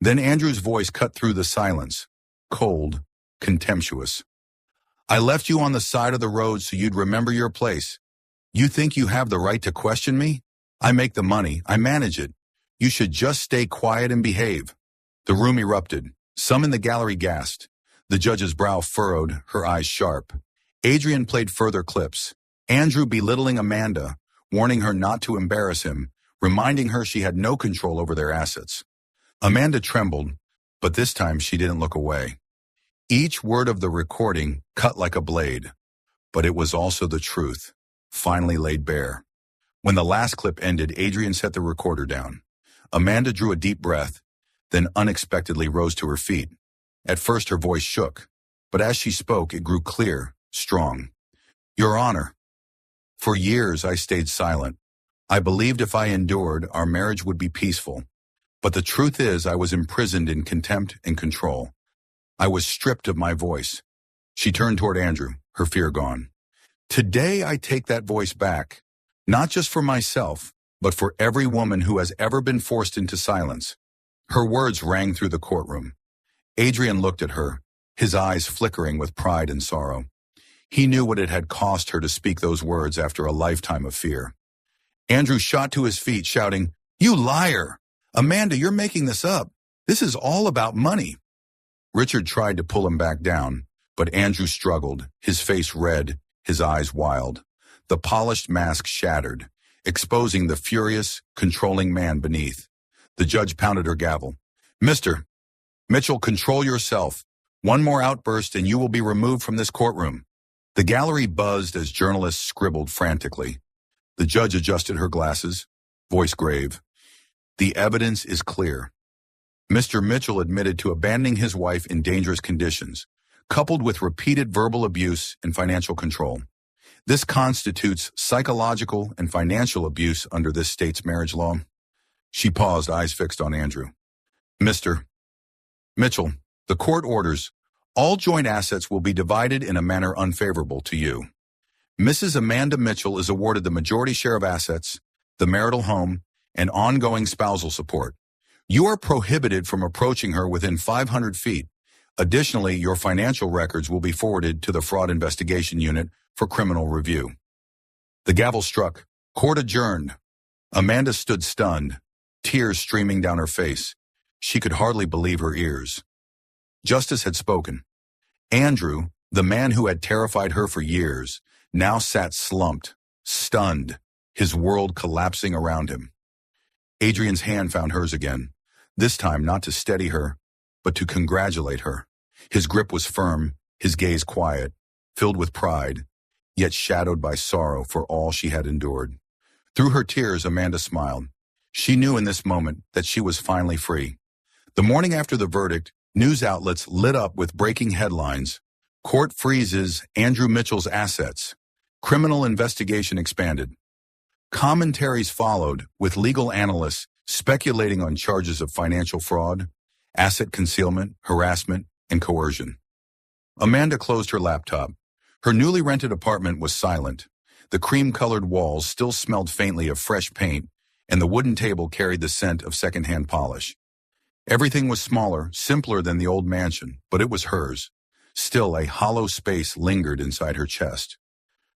Then Andrew's voice cut through the silence, cold, contemptuous. "I left you on the side of the road so you'd remember your place. You think you have the right to question me? I make the money, I manage it. You should just stay quiet and behave." The room erupted. Some in the gallery gasped. The judge's brow furrowed, her eyes sharp. Adrian played further clips. Andrew belittling Amanda, warning her not to embarrass him, reminding her she had no control over their assets. Amanda trembled, but this time she didn't look away. Each word of the recording cut like a blade, but it was also the truth, finally laid bare. When the last clip ended, Adrian set the recorder down. Amanda drew a deep breath, then unexpectedly rose to her feet. At first her voice shook, but as she spoke it grew clear, strong. "Your Honor, for years I stayed silent. I believed if I endured, our marriage would be peaceful. But the truth is I was imprisoned in contempt and control. I was stripped of my voice." She turned toward Andrew, her fear gone. "Today I take that voice back, not just for myself, but for every woman who has ever been forced into silence." Her words rang through the courtroom. Adrian looked at her, his eyes flickering with pride and sorrow. He knew what it had cost her to speak those words after a lifetime of fear. Andrew shot to his feet, shouting, "You liar! Amanda, you're making this up. This is all about money." Richard tried to pull him back down, but Andrew struggled, his face red, his eyes wild. The polished mask shattered, exposing the furious, controlling man beneath. The judge pounded her gavel. "Mr. Mitchell, control yourself. One more outburst and you will be removed from this courtroom." The gallery buzzed as journalists scribbled frantically. The judge adjusted her glasses, voice grave. "The evidence is clear. Mr. Mitchell admitted to abandoning his wife in dangerous conditions, coupled with repeated verbal abuse and financial control. This constitutes psychological and financial abuse under this state's marriage law." She paused, eyes fixed on Andrew. "Mr. Mitchell, the court orders all joint assets will be divided in a manner unfavorable to you. Mrs. Amanda Mitchell is awarded the majority share of assets, the marital home, and ongoing spousal support. You are prohibited from approaching her within 500 feet. Additionally, your financial records will be forwarded to the Fraud Investigation Unit for criminal review. The gavel struck. Court adjourned. Amanda stood stunned, tears streaming down her face. She could hardly believe her ears. Justice had spoken. Andrew, the man who had terrified her for years, now sat slumped, stunned, his world collapsing around him. Adrian's hand found hers again, this time not to steady her, but to congratulate her. His grip was firm, his gaze quiet, filled with pride, yet shadowed by sorrow for all she had endured. Through her tears, Amanda smiled. She knew in this moment that she was finally free. The morning after the verdict, news outlets lit up with breaking headlines. Court freezes Andrew Mitchell's assets. Criminal investigation expanded. Commentaries followed, with legal analysts speculating on charges of financial fraud, asset concealment, harassment, and coercion. Amanda closed her laptop. Her newly rented apartment was silent. The cream-colored walls still smelled faintly of fresh paint, and the wooden table carried the scent of secondhand polish. Everything was smaller, simpler than the old mansion, but it was hers. Still, a hollow space lingered inside her chest.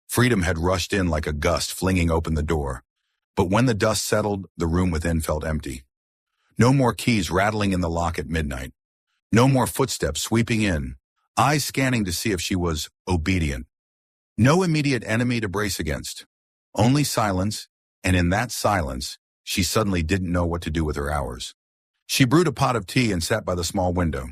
Freedom had rushed in like a gust, flinging open the door. But when the dust settled, the room within felt empty. No more keys rattling in the lock at midnight. No more footsteps sweeping in, eyes scanning to see if she was obedient. No immediate enemy to brace against. Only silence, and in that silence, she suddenly didn't know what to do with her hours. She brewed a pot of tea and sat by the small window.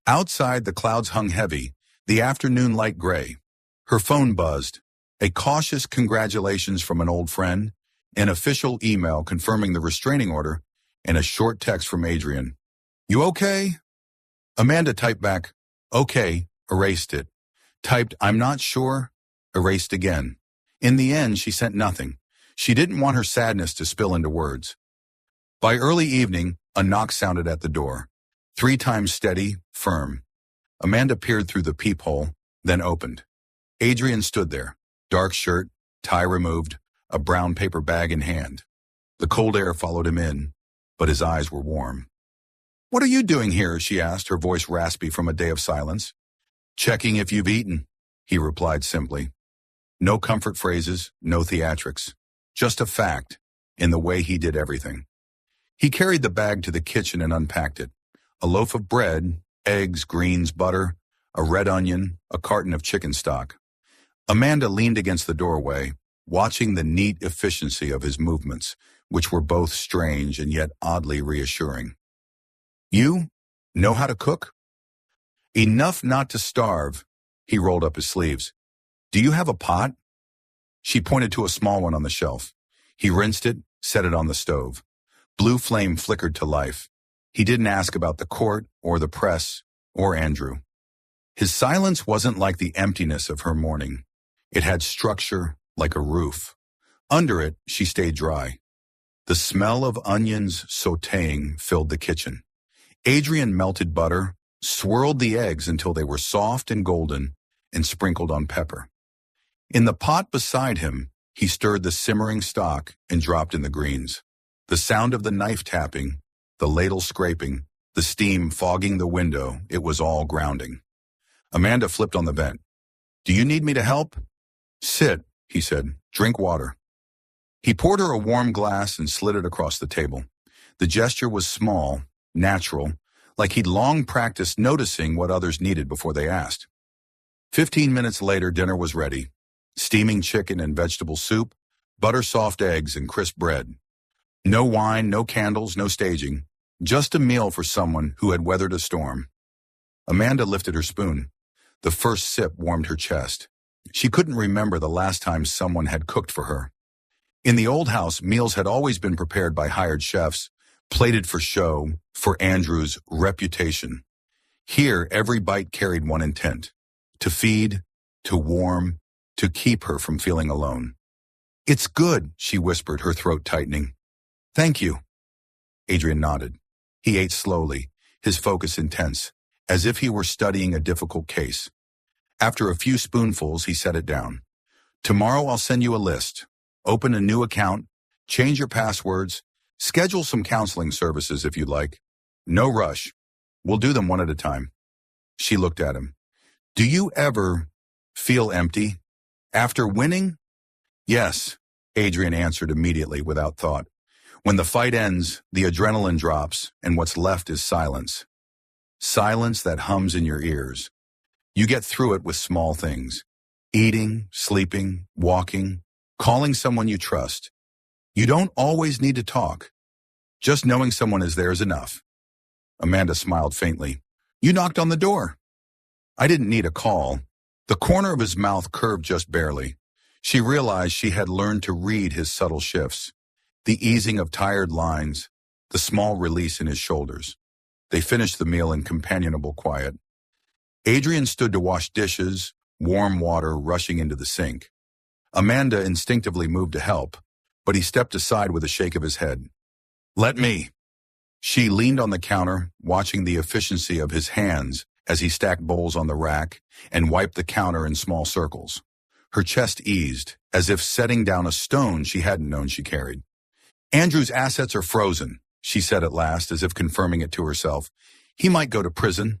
Outside, the clouds hung heavy, the afternoon light gray. Her phone buzzed. A cautious congratulations from an old friend, an official email confirming the restraining order, and a short text from Adrian. "You okay?" Amanda typed back, "Okay," erased it. Typed, "I'm not sure," erased again. In the end, she sent nothing. She didn't want her sadness to spill into words. By early evening, a knock sounded at the door. 3 times steady, firm. Amanda peered through the peephole, then opened. Adrian stood there, dark shirt, tie removed, a brown paper bag in hand. The cold air followed him in, but his eyes were warm. "What are you doing here?" she asked, her voice raspy from a day of silence. "Checking if you've eaten," he replied simply. No comfort phrases, no theatrics. Just a fact, in the way he did everything. He carried the bag to the kitchen and unpacked it. A loaf of bread, eggs, greens, butter, a red onion, a carton of chicken stock. Amanda leaned against the doorway, watching the neat efficiency of his movements, which were both strange and yet oddly reassuring. "You know how to cook?" "Enough not to starve." He rolled up his sleeves. "Do you have a pot?" She pointed to a small one on the shelf. He rinsed it, set it on the stove. Blue flame flickered to life. He didn't ask about the court or the press or Andrew. His silence wasn't like the emptiness of her morning. It had structure, like a roof. Under it, she stayed dry. The smell of onions sautéing filled the kitchen. Adrian melted butter, swirled the eggs until they were soft and golden, and sprinkled on pepper. In the pot beside him, he stirred the simmering stock and dropped in the greens. The sound of the knife tapping, the ladle scraping, the steam fogging the window, it was all grounding. Amanda flipped on the vent. "Do you need me to help?" "Sit," he said. "Drink water." He poured her a warm glass and slid it across the table. The gesture was small, natural, like he'd long practiced noticing what others needed before they asked. 15 minutes later, dinner was ready. Steaming chicken and vegetable soup, butter-soft eggs and crisp bread. No wine, no candles, no staging. Just a meal for someone who had weathered a storm. Amanda lifted her spoon. The first sip warmed her chest. She couldn't remember the last time someone had cooked for her. In the old house, meals had always been prepared by hired chefs, plated for show, for Andrew's reputation. Here, every bite carried one intent: to feed, to warm, to keep her from feeling alone. "It's good," she whispered, her throat tightening. "Thank you." Adrian nodded. He ate slowly, his focus intense, as if he were studying a difficult case. After a few spoonfuls, he set it down. "Tomorrow I'll send you a list. Open a new account, change your passwords, Schedule some counseling services if you'd like. No rush. We'll do them one at a time. She looked at him. Do you ever feel empty? After winning? Yes, Adrian answered immediately without thought. When the fight ends, the adrenaline drops, and what's left is silence. Silence that hums in your ears. You get through it with small things. Eating, sleeping, walking, calling someone you trust. You don't always need to talk. Just knowing someone is there is enough. Amanda smiled faintly. You knocked on the door. I didn't need a call. The corner of his mouth curved just barely. She realized she had learned to read his subtle shifts. The easing of tired lines, the small release in his shoulders. They finished the meal in companionable quiet. Adrian stood to wash dishes, warm water rushing into the sink. Amanda instinctively moved to help, but he stepped aside with a shake of his head. Let me. She leaned on the counter, watching the efficiency of his hands as he stacked bowls on the rack and wiped the counter in small circles. Her chest eased, as if setting down a stone she hadn't known she carried. Andrew's assets are frozen, she said at last, as if confirming it to herself. He might go to prison.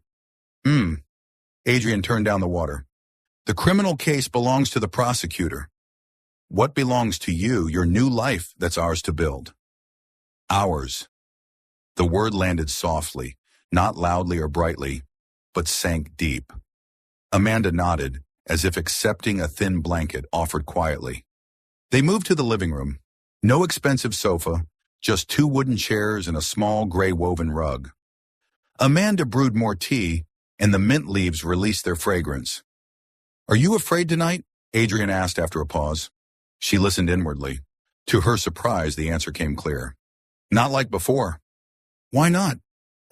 Adrian turned down the water. The criminal case belongs to the prosecutor. What belongs to you, your new life that's ours to build? Ours. The word landed softly, not loudly or brightly, but sank deep. Amanda nodded, as if accepting a thin blanket offered quietly. They moved to the living room. No expensive sofa, just 2 wooden chairs and a small gray woven rug. Amanda brewed more tea, and the mint leaves released their fragrance. Are you afraid tonight? Adrian asked after a pause. She listened inwardly. To her surprise, the answer came clear. Not like before. Why not?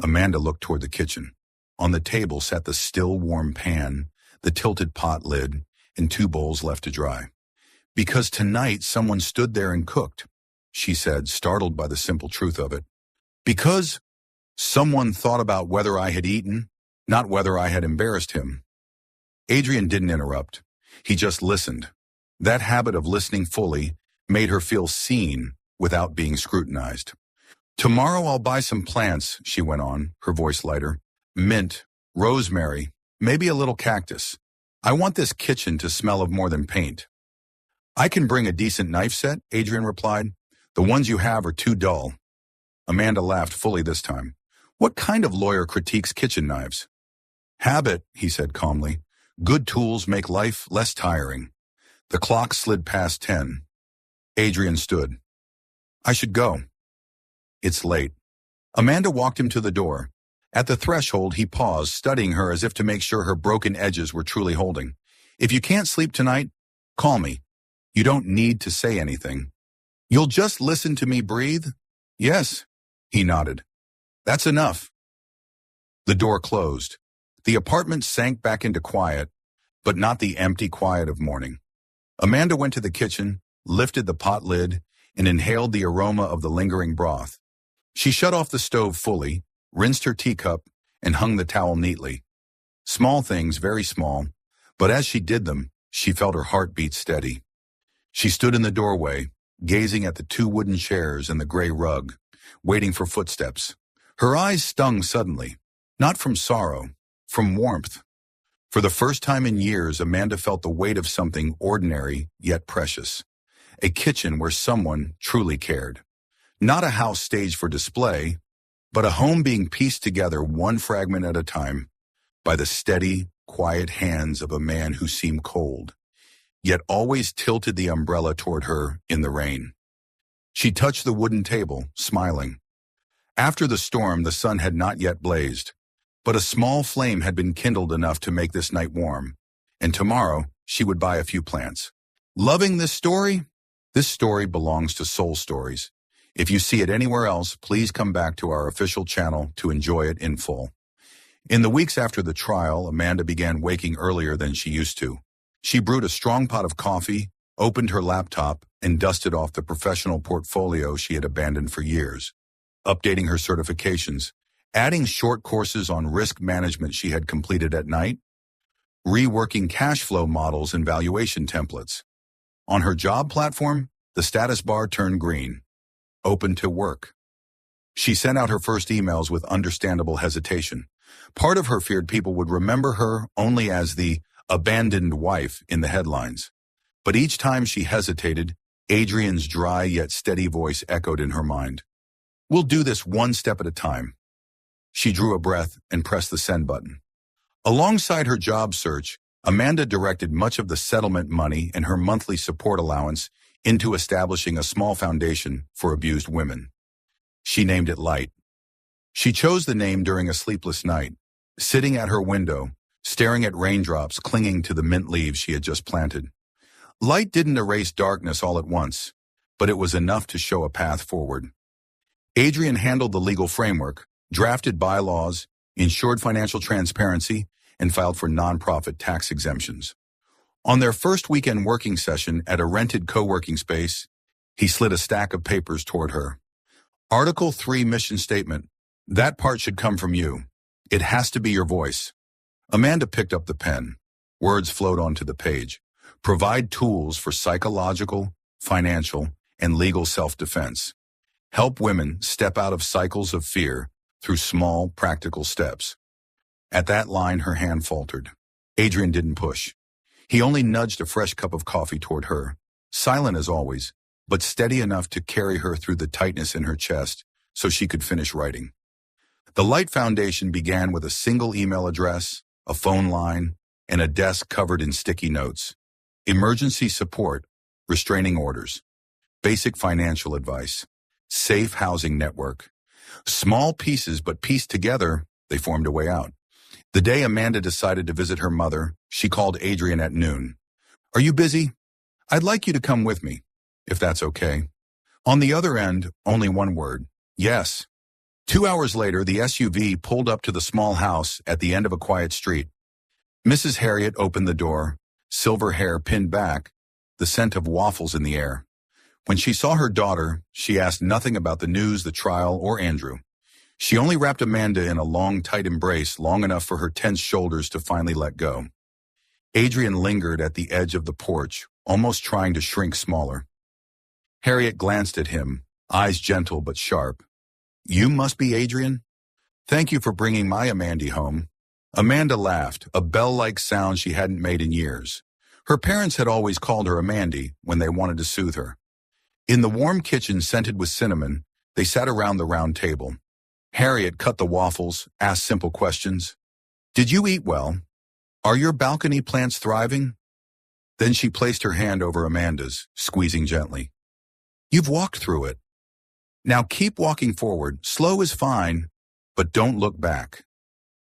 Amanda looked toward the kitchen. On the table sat the still warm pan, the tilted pot lid, and 2 bowls left to dry. Because tonight someone stood there and cooked, she said, startled by the simple truth of it. Because someone thought about whether I had eaten, not whether I had embarrassed him. Adrian didn't interrupt. He just listened. That habit of listening fully made her feel seen without being scrutinized. Tomorrow I'll buy some plants, she went on, her voice lighter. Mint, rosemary, maybe a little cactus. I want this kitchen to smell of more than paint. I can bring a decent knife set, Adrian replied. The ones you have are too dull. Amanda laughed fully this time. What kind of lawyer critiques kitchen knives? Habit, he said calmly. Good tools make life less tiring. The clock slid past 10. Adrian stood. I should go. It's late. Amanda walked him to the door. At the threshold, he paused, studying her as if to make sure her broken edges were truly holding. If you can't sleep tonight, call me. You don't need to say anything. You'll just listen to me breathe? Yes, he nodded. That's enough. The door closed. The apartment sank back into quiet, but not the empty quiet of morning. Amanda went to the kitchen, lifted the pot lid, and inhaled the aroma of the lingering broth. She shut off the stove fully, rinsed her teacup, and hung the towel neatly. Small things, very small, but as she did them, she felt her heart beat steady. She stood in the doorway, gazing at the 2 wooden chairs and the gray rug, waiting for footsteps. Her eyes stung suddenly, not from sorrow, from warmth. For the first time in years, Amanda felt the weight of something ordinary yet precious. A kitchen where someone truly cared. Not a house staged for display, but a home being pieced together one fragment at a time by the steady, quiet hands of a man who seemed cold, yet always tilted the umbrella toward her in the rain. She touched the wooden table, smiling. After the storm, the sun had not yet blazed, but a small flame had been kindled enough to make this night warm, and tomorrow she would buy a few plants. Loving this story? This story belongs to Soul Stories. If you see it anywhere else, please come back to our official channel to enjoy it in full. In the weeks after the trial, Amanda began waking earlier than she used to. She brewed a strong pot of coffee, opened her laptop, and dusted off the professional portfolio she had abandoned for years, updating her certifications, adding short courses on risk management she had completed at night, reworking cash flow models and valuation templates. On her job platform, the status bar turned green. Open to work. She sent out her first emails with understandable hesitation. Part of her feared people would remember her only as the abandoned wife in the headlines. But each time she hesitated, Adrian's dry yet steady voice echoed in her mind. We'll do this one step at a time. She drew a breath and pressed the send button. Alongside her job search, Amanda directed much of the settlement money and her monthly support allowance into establishing a small foundation for abused women. She named it Light. She chose the name during a sleepless night, sitting at her window, staring at raindrops clinging to the mint leaves she had just planted. Light didn't erase darkness all at once, but it was enough to show a path forward. Adrian handled the legal framework, drafted bylaws, ensured financial transparency, and filed for nonprofit tax exemptions. On their first weekend working session at a rented co-working space, he slid a stack of papers toward her. Article 3 mission statement. That part should come from you. It has to be your voice. Amanda picked up the pen. Words flowed onto the page. Provide tools for psychological, financial, and legal self-defense. Help women step out of cycles of fear through small, practical steps. At that line, her hand faltered. Adrian didn't push. He only nudged a fresh cup of coffee toward her, silent as always, but steady enough to carry her through the tightness in her chest so she could finish writing. The Light Foundation began with a single email address, a phone line, and a desk covered in sticky notes. Emergency support, restraining orders, basic financial advice, safe housing network. Small pieces, but pieced together, they formed a way out. The day Amanda decided to visit her mother, she called Adrian at noon. Are you busy? I'd like you to come with me, if that's okay. On the other end, only one word. Yes. 2 hours later, the SUV pulled up to the small house at the end of a quiet street. Mrs. Harriet opened the door, silver hair pinned back, the scent of waffles in the air. When she saw her daughter, she asked nothing about the news, the trial, or Andrew. She only wrapped Amanda in a long, tight embrace, long enough for her tense shoulders to finally let go. Adrian lingered at the edge of the porch, almost trying to shrink smaller. Harriet glanced at him, eyes gentle but sharp. You must be Adrian? Thank you for bringing my Amandy home. Amanda laughed, a bell-like sound she hadn't made in years. Her parents had always called her Amandy when they wanted to soothe her. In the warm kitchen scented with cinnamon, they sat around the round table. Harriet cut the waffles, asked simple questions. Did you eat well? Are your balcony plants thriving? Then she placed her hand over Amanda's, squeezing gently. You've walked through it. Now keep walking forward. Slow is fine, but don't look back.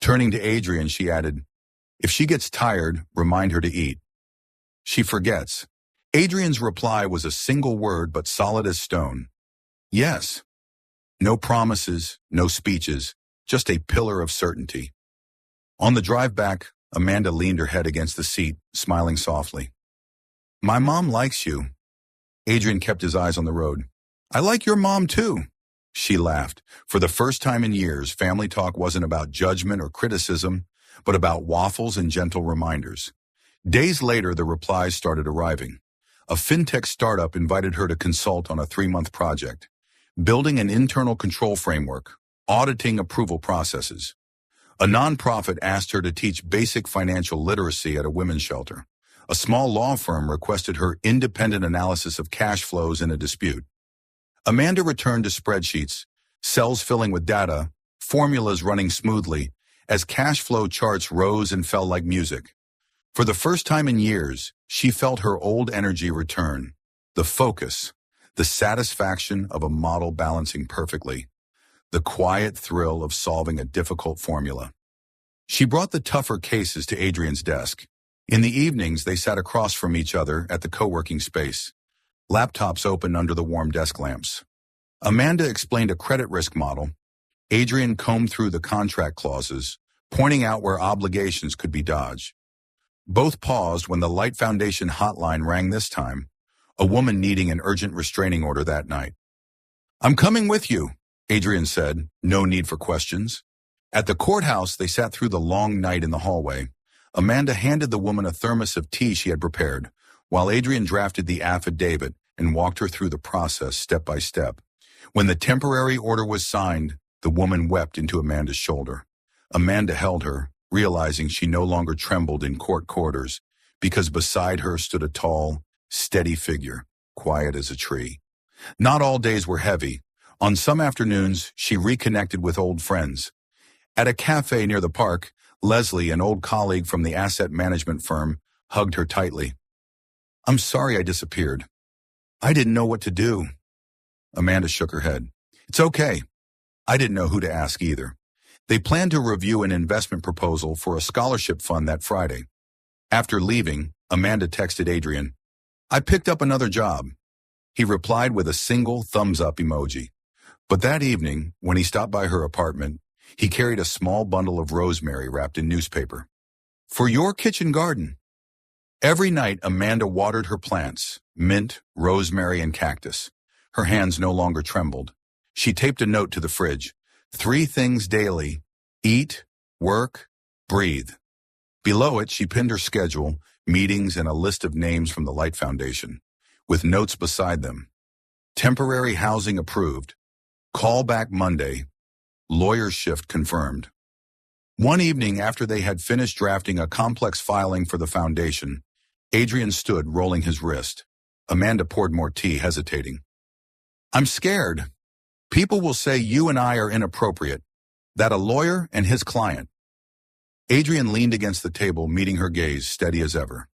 Turning to Adrian, she added, if she gets tired, remind her to eat. She forgets. Adrian's reply was a single word but solid as stone. Yes. No promises, no speeches, just a pillar of certainty. On the drive back, Amanda leaned her head against the seat, smiling softly. My mom likes you. Adrian kept his eyes on the road. I like your mom too. She laughed. For the first time in years, family talk wasn't about judgment or criticism, but about waffles and gentle reminders. Days later, the replies started arriving. A fintech startup invited her to consult on a 3-month project. Building an internal control framework, auditing approval processes. A nonprofit asked her to teach basic financial literacy at a women's shelter. A small law firm requested her independent analysis of cash flows in a dispute. Amanda returned to spreadsheets, cells filling with data, formulas running smoothly, as cash flow charts rose and fell like music. For the first time in years, she felt her old energy return, the focus, the satisfaction of a model balancing perfectly, the quiet thrill of solving a difficult formula. She brought the tougher cases to Adrian's desk. In the evenings, they sat across from each other at the co-working space, laptops open under the warm desk lamps. Amanda explained a credit risk model. Adrian combed through the contract clauses, pointing out where obligations could be dodged. Both paused when the Light Foundation hotline rang this time, a woman needing an urgent restraining order that night. I'm coming with you, Adrian said, no need for questions. At the courthouse, they sat through the long night in the hallway. Amanda handed the woman a thermos of tea she had prepared, while Adrian drafted the affidavit and walked her through the process step by step. When the temporary order was signed, the woman wept into Amanda's shoulder. Amanda held her, realizing she no longer trembled in court quarters, because beside her stood a tall, steady figure, quiet as a tree. Not all days were heavy. On some afternoons, she reconnected with old friends. At a cafe near the park, Leslie, an old colleague from the asset management firm, hugged her tightly. "I'm sorry I disappeared. I didn't know what to do." Amanda shook her head. "It's okay. I didn't know who to ask either." They planned to review an investment proposal for a scholarship fund that Friday. After leaving, Amanda texted Adrian, "I picked up another job." He replied with a single thumbs-up emoji. But that evening, when he stopped by her apartment, he carried a small bundle of rosemary wrapped in newspaper. "For your kitchen garden." Every night, Amanda watered her plants, mint, rosemary, and cactus. Her hands no longer trembled. She taped a note to the fridge. 3 things daily: eat, work, breathe. Below it, she pinned her schedule, meetings, and a list of names from the Light Foundation, with notes beside them. Temporary housing approved. Call back Monday. Lawyer shift confirmed. One evening after they had finished drafting a complex filing for the foundation, Adrian stood, rolling his wrist. Amanda poured more tea, hesitating. "I'm scared. People will say you and I are inappropriate. That a lawyer and his client." Adrian leaned against the table, meeting her gaze, steady as ever.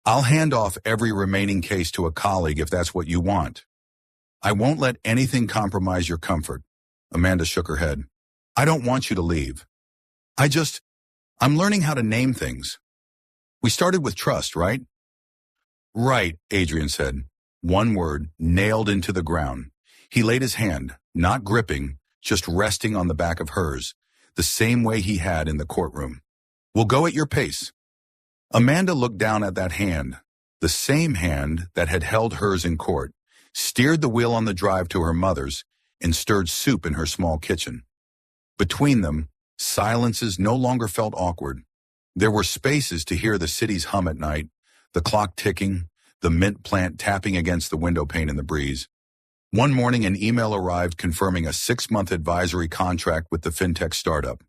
"I'll hand off every remaining case to a colleague if that's what you want. I won't let anything compromise your comfort." Amanda shook her head. "I don't want you to leave. I'm learning how to name things. We started with trust, right?" "Right," Adrian said. One word, nailed into the ground. He laid his hand, not gripping, just resting on the back of hers, the same way he had in the courtroom. "We'll go at your pace." Amanda looked down at that hand, the same hand that had held hers in court, steered the wheel on the drive to her mother's, and stirred soup in her small kitchen. Between them, silences no longer felt awkward. There were spaces to hear the city's hum at night, the clock ticking, the mint plant tapping against the window pane in the breeze. One morning, an email arrived confirming a 6-month advisory contract with the fintech startup.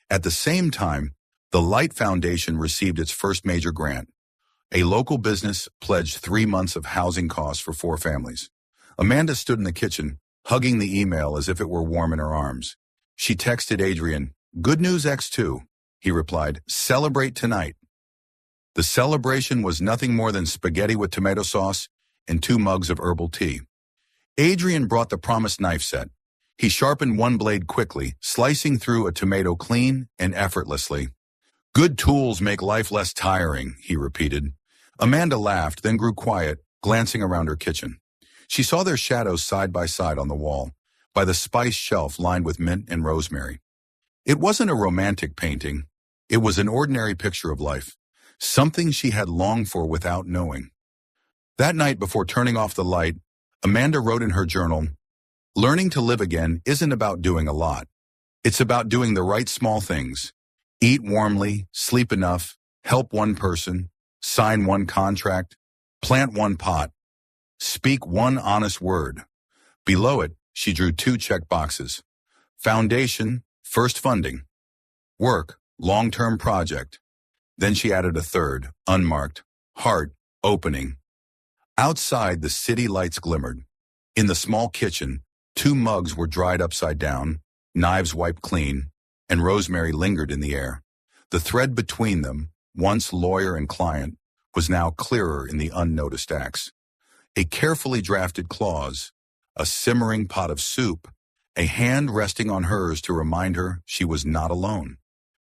At the same time, the Light Foundation received its first major grant. A local business pledged 3 months of housing costs for 4 families. Amanda stood in the kitchen, hugging the email as if it were warm in her arms. She texted Adrian, "Good news X2. He replied, "Celebrate tonight." The celebration was nothing more than spaghetti with tomato sauce and 2 mugs of herbal tea. Adrian brought the promised knife set. He sharpened one blade quickly, slicing through a tomato clean and effortlessly. "Good tools make life less tiring," he repeated. Amanda laughed, then grew quiet, glancing around her kitchen. She saw their shadows side by side on the wall, by the spice shelf lined with mint and rosemary. It wasn't a romantic painting. It was an ordinary picture of life, something she had longed for without knowing. That night, before turning off the light, Amanda wrote in her journal, "Learning to live again isn't about doing a lot. It's about doing the right small things. Eat warmly, sleep enough, help one person, sign one contract, plant one pot, speak one honest word." Below it, she drew 2 check boxes. Foundation, first funding. Work, long-term project. Then she added a third, unmarked, heart, opening. Outside, the city lights glimmered. In the small kitchen, 2 mugs were dried upside down, knives wiped clean, and rosemary lingered in the air. The thread between them, once lawyer and client, was now clearer in the unnoticed acts. A carefully drafted clause, a simmering pot of soup, a hand resting on hers to remind her she was not alone.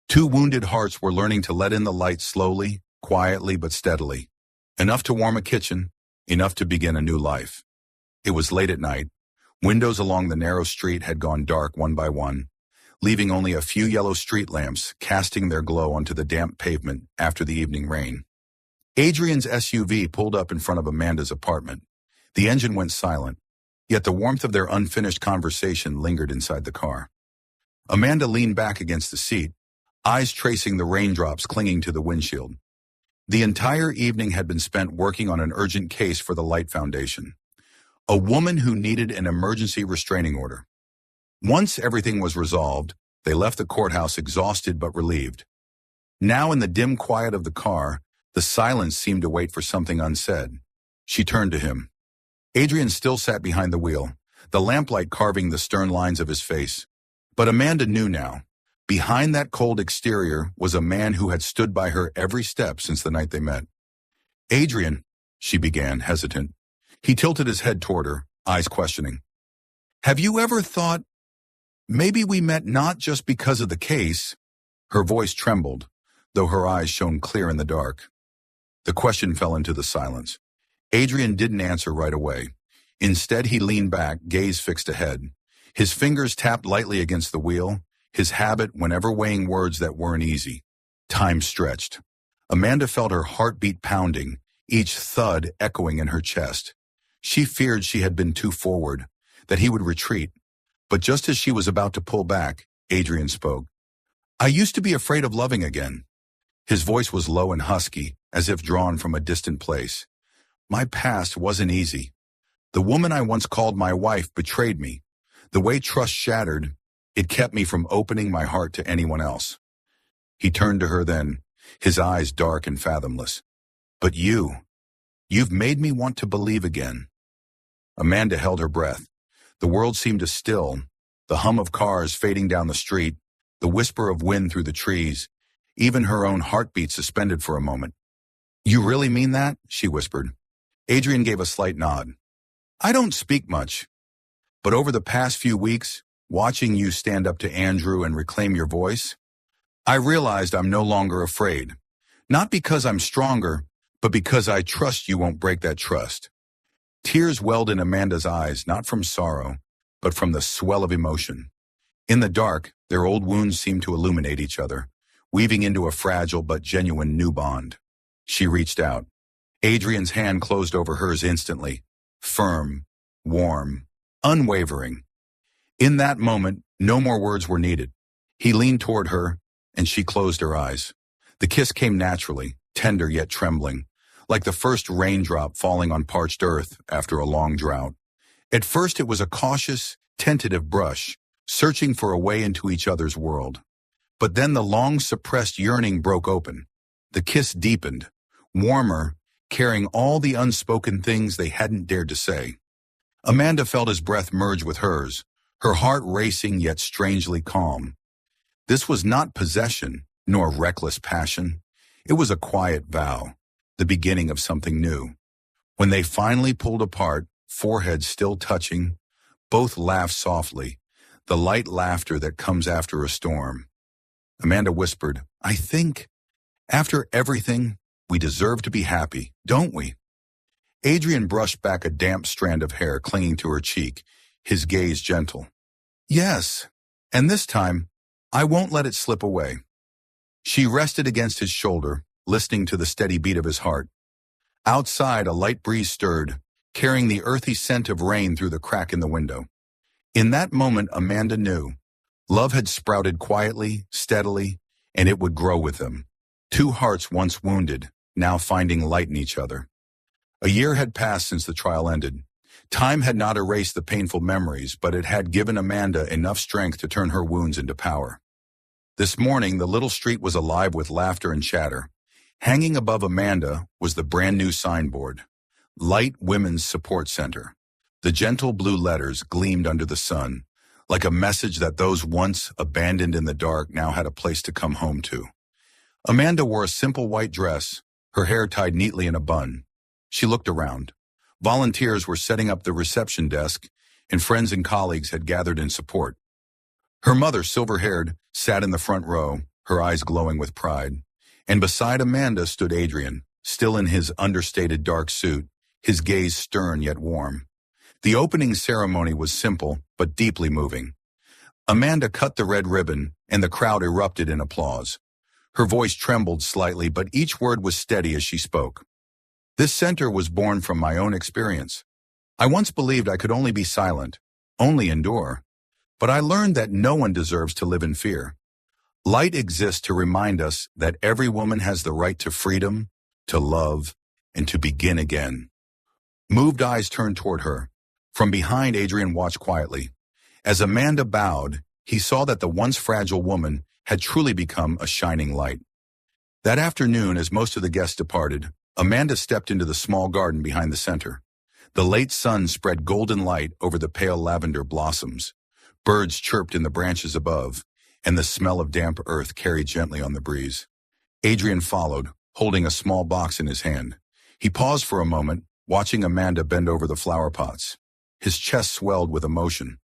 2 wounded hearts were learning to let in the light slowly, quietly, but steadily. Enough to warm a kitchen, enough to begin a new life. It was late at night. Windows along the narrow street had gone dark one by one, leaving only a few yellow street lamps casting their glow onto the damp pavement after the evening rain. Adrian's SUV pulled up in front of Amanda's apartment. The engine went silent, yet the warmth of their unfinished conversation lingered inside the car. Amanda leaned back against the seat, eyes tracing the raindrops clinging to the windshield. The entire evening had been spent working on an urgent case for the Light Foundation. A woman who needed an emergency restraining order. Once everything was resolved, they left the courthouse exhausted but relieved. Now in the dim quiet of the car, the silence seemed to wait for something unsaid. She turned to him. Adrian still sat behind the wheel, the lamplight carving the stern lines of his face. But Amanda knew now. Behind that cold exterior was a man who had stood by her every step since the night they met. Adrian, she began, hesitant. He tilted his head toward her, eyes questioning. Have you ever thought, maybe we met not just because of the case? Her voice trembled, though her eyes shone clear in the dark. The question fell into the silence. Adrian didn't answer right away. Instead, he leaned back, gaze fixed ahead. His fingers tapped lightly against the wheel, his habit whenever weighing words that weren't easy. Time stretched. Amanda felt her heartbeat pounding, each thud echoing in her chest. She feared she had been too forward, that he would retreat. But just as she was about to pull back, Adrian spoke. I used to be afraid of loving again. His voice was low and husky, as if drawn from a distant place. My past wasn't easy. The woman I once called my wife betrayed me. The way trust shattered, it kept me from opening my heart to anyone else. He turned to her then, his eyes dark and fathomless. But you've made me want to believe again. Amanda held her breath. The world seemed to still, the hum of cars fading down the street, the whisper of wind through the trees, even her own heartbeat suspended for a moment. You really mean that? She whispered. Adrian gave a slight nod. I don't speak much, but over the past few weeks, watching you stand up to Andrew and reclaim your voice, I realized I'm no longer afraid. Not because I'm stronger, but because I trust you won't break that trust. Tears welled in Amanda's eyes, not from sorrow, but from the swell of emotion. In the dark, their old wounds seemed to illuminate each other, weaving into a fragile but genuine new bond. She reached out. Adrian's hand closed over hers instantly, firm, warm, unwavering. In that moment, no more words were needed. He leaned toward her, and she closed her eyes. The kiss came naturally, tender yet trembling, like the first raindrop falling on parched earth after a long drought. At first it was a cautious, tentative brush, searching for a way into each other's world. But then the long-suppressed yearning broke open. The kiss deepened, warmer, carrying all the unspoken things they hadn't dared to say. Amanda felt his breath merge with hers, her heart racing yet strangely calm. This was not possession, nor reckless passion. It was a quiet vow, the beginning of something new. When they finally pulled apart, foreheads still touching, both laughed softly, the light laughter that comes after a storm. Amanda whispered, I think, after everything, we deserve to be happy, don't we? Adrian brushed back a damp strand of hair clinging to her cheek, his gaze gentle. Yes, and this time, I won't let it slip away. She rested against his shoulder, listening to the steady beat of his heart. Outside, a light breeze stirred, carrying the earthy scent of rain through the crack in the window. In that moment, Amanda knew. Love had sprouted quietly, steadily, and it would grow with them. Two hearts once wounded, now finding light in each other. A year had passed since the trial ended. Time had not erased the painful memories, but it had given Amanda enough strength to turn her wounds into power. This morning, the little street was alive with laughter and chatter. Hanging above Amanda was the brand new signboard, Light Women's Support Center. The gentle blue letters gleamed under the sun, like a message that those once abandoned in the dark now had a place to come home to. Amanda wore a simple white dress, her hair tied neatly in a bun. She looked around. Volunteers were setting up the reception desk, and friends and colleagues had gathered in support. Her mother, silver-haired, sat in the front row, her eyes glowing with pride. And beside Amanda stood Adrian, still in his understated dark suit, his gaze stern yet warm. The opening ceremony was simple, but deeply moving. Amanda cut the red ribbon, and the crowd erupted in applause. Her voice trembled slightly, but each word was steady as she spoke. This center was born from my own experience. I once believed I could only be silent, only endure. But I learned that no one deserves to live in fear. Light exists to remind us that every woman has the right to freedom, to love, and to begin again. Moved eyes turned toward her, From behind, Adrian watched quietly. As Amanda bowed, he saw that the once fragile woman had truly become a shining light. That afternoon, as most of the guests departed, Amanda stepped into the small garden behind the center. The late sun spread golden light over the pale lavender blossoms. Birds chirped in the branches above, and the smell of damp earth carried gently on the breeze. Adrian followed, holding a small box in his hand. He paused for a moment, watching Amanda bend over the flower pots. His chest swelled with emotion.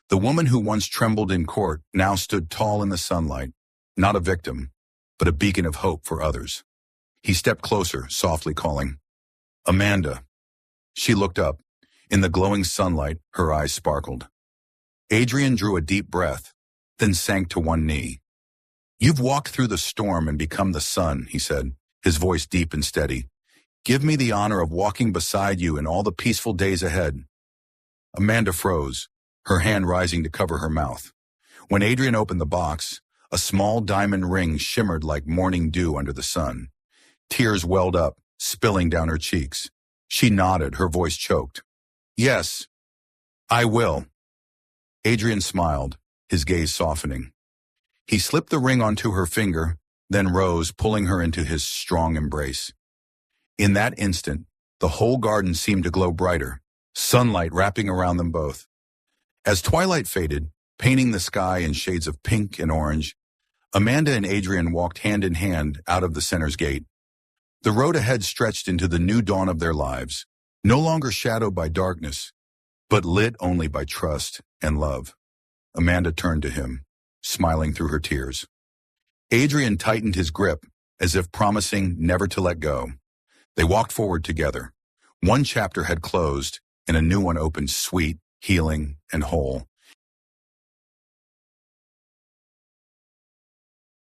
The woman who once trembled in court now stood tall in the sunlight, not a victim, but a beacon of hope for others. He stepped closer, softly calling, "Amanda." She looked up. In the glowing sunlight, her eyes sparkled. Adrian drew a deep breath, then sank to one knee. "You've walked through the storm and become the sun," he said, his voice deep and steady. "Give me the honor of walking beside you in all the peaceful days ahead." Amanda froze, her hand rising to cover her mouth. When Adrian opened the box, a small diamond ring shimmered like morning dew under the sun. Tears welled up, spilling down her cheeks. She nodded, her voice choked. "Yes, I will." Adrian smiled, his gaze softening. He slipped the ring onto her finger, then rose, pulling her into his strong embrace. In that instant, the whole garden seemed to glow brighter, sunlight wrapping around them both. As twilight faded, painting the sky in shades of pink and orange, Amanda and Adrian walked hand in hand out of the center's gate. The road ahead stretched into the new dawn of their lives, no longer shadowed by darkness, but lit only by trust and love. Amanda turned to him, smiling through her tears. Adrian tightened his grip, as if promising never to let go. They walked forward together. One chapter had closed, and a new one opened, sweet, healing, and whole.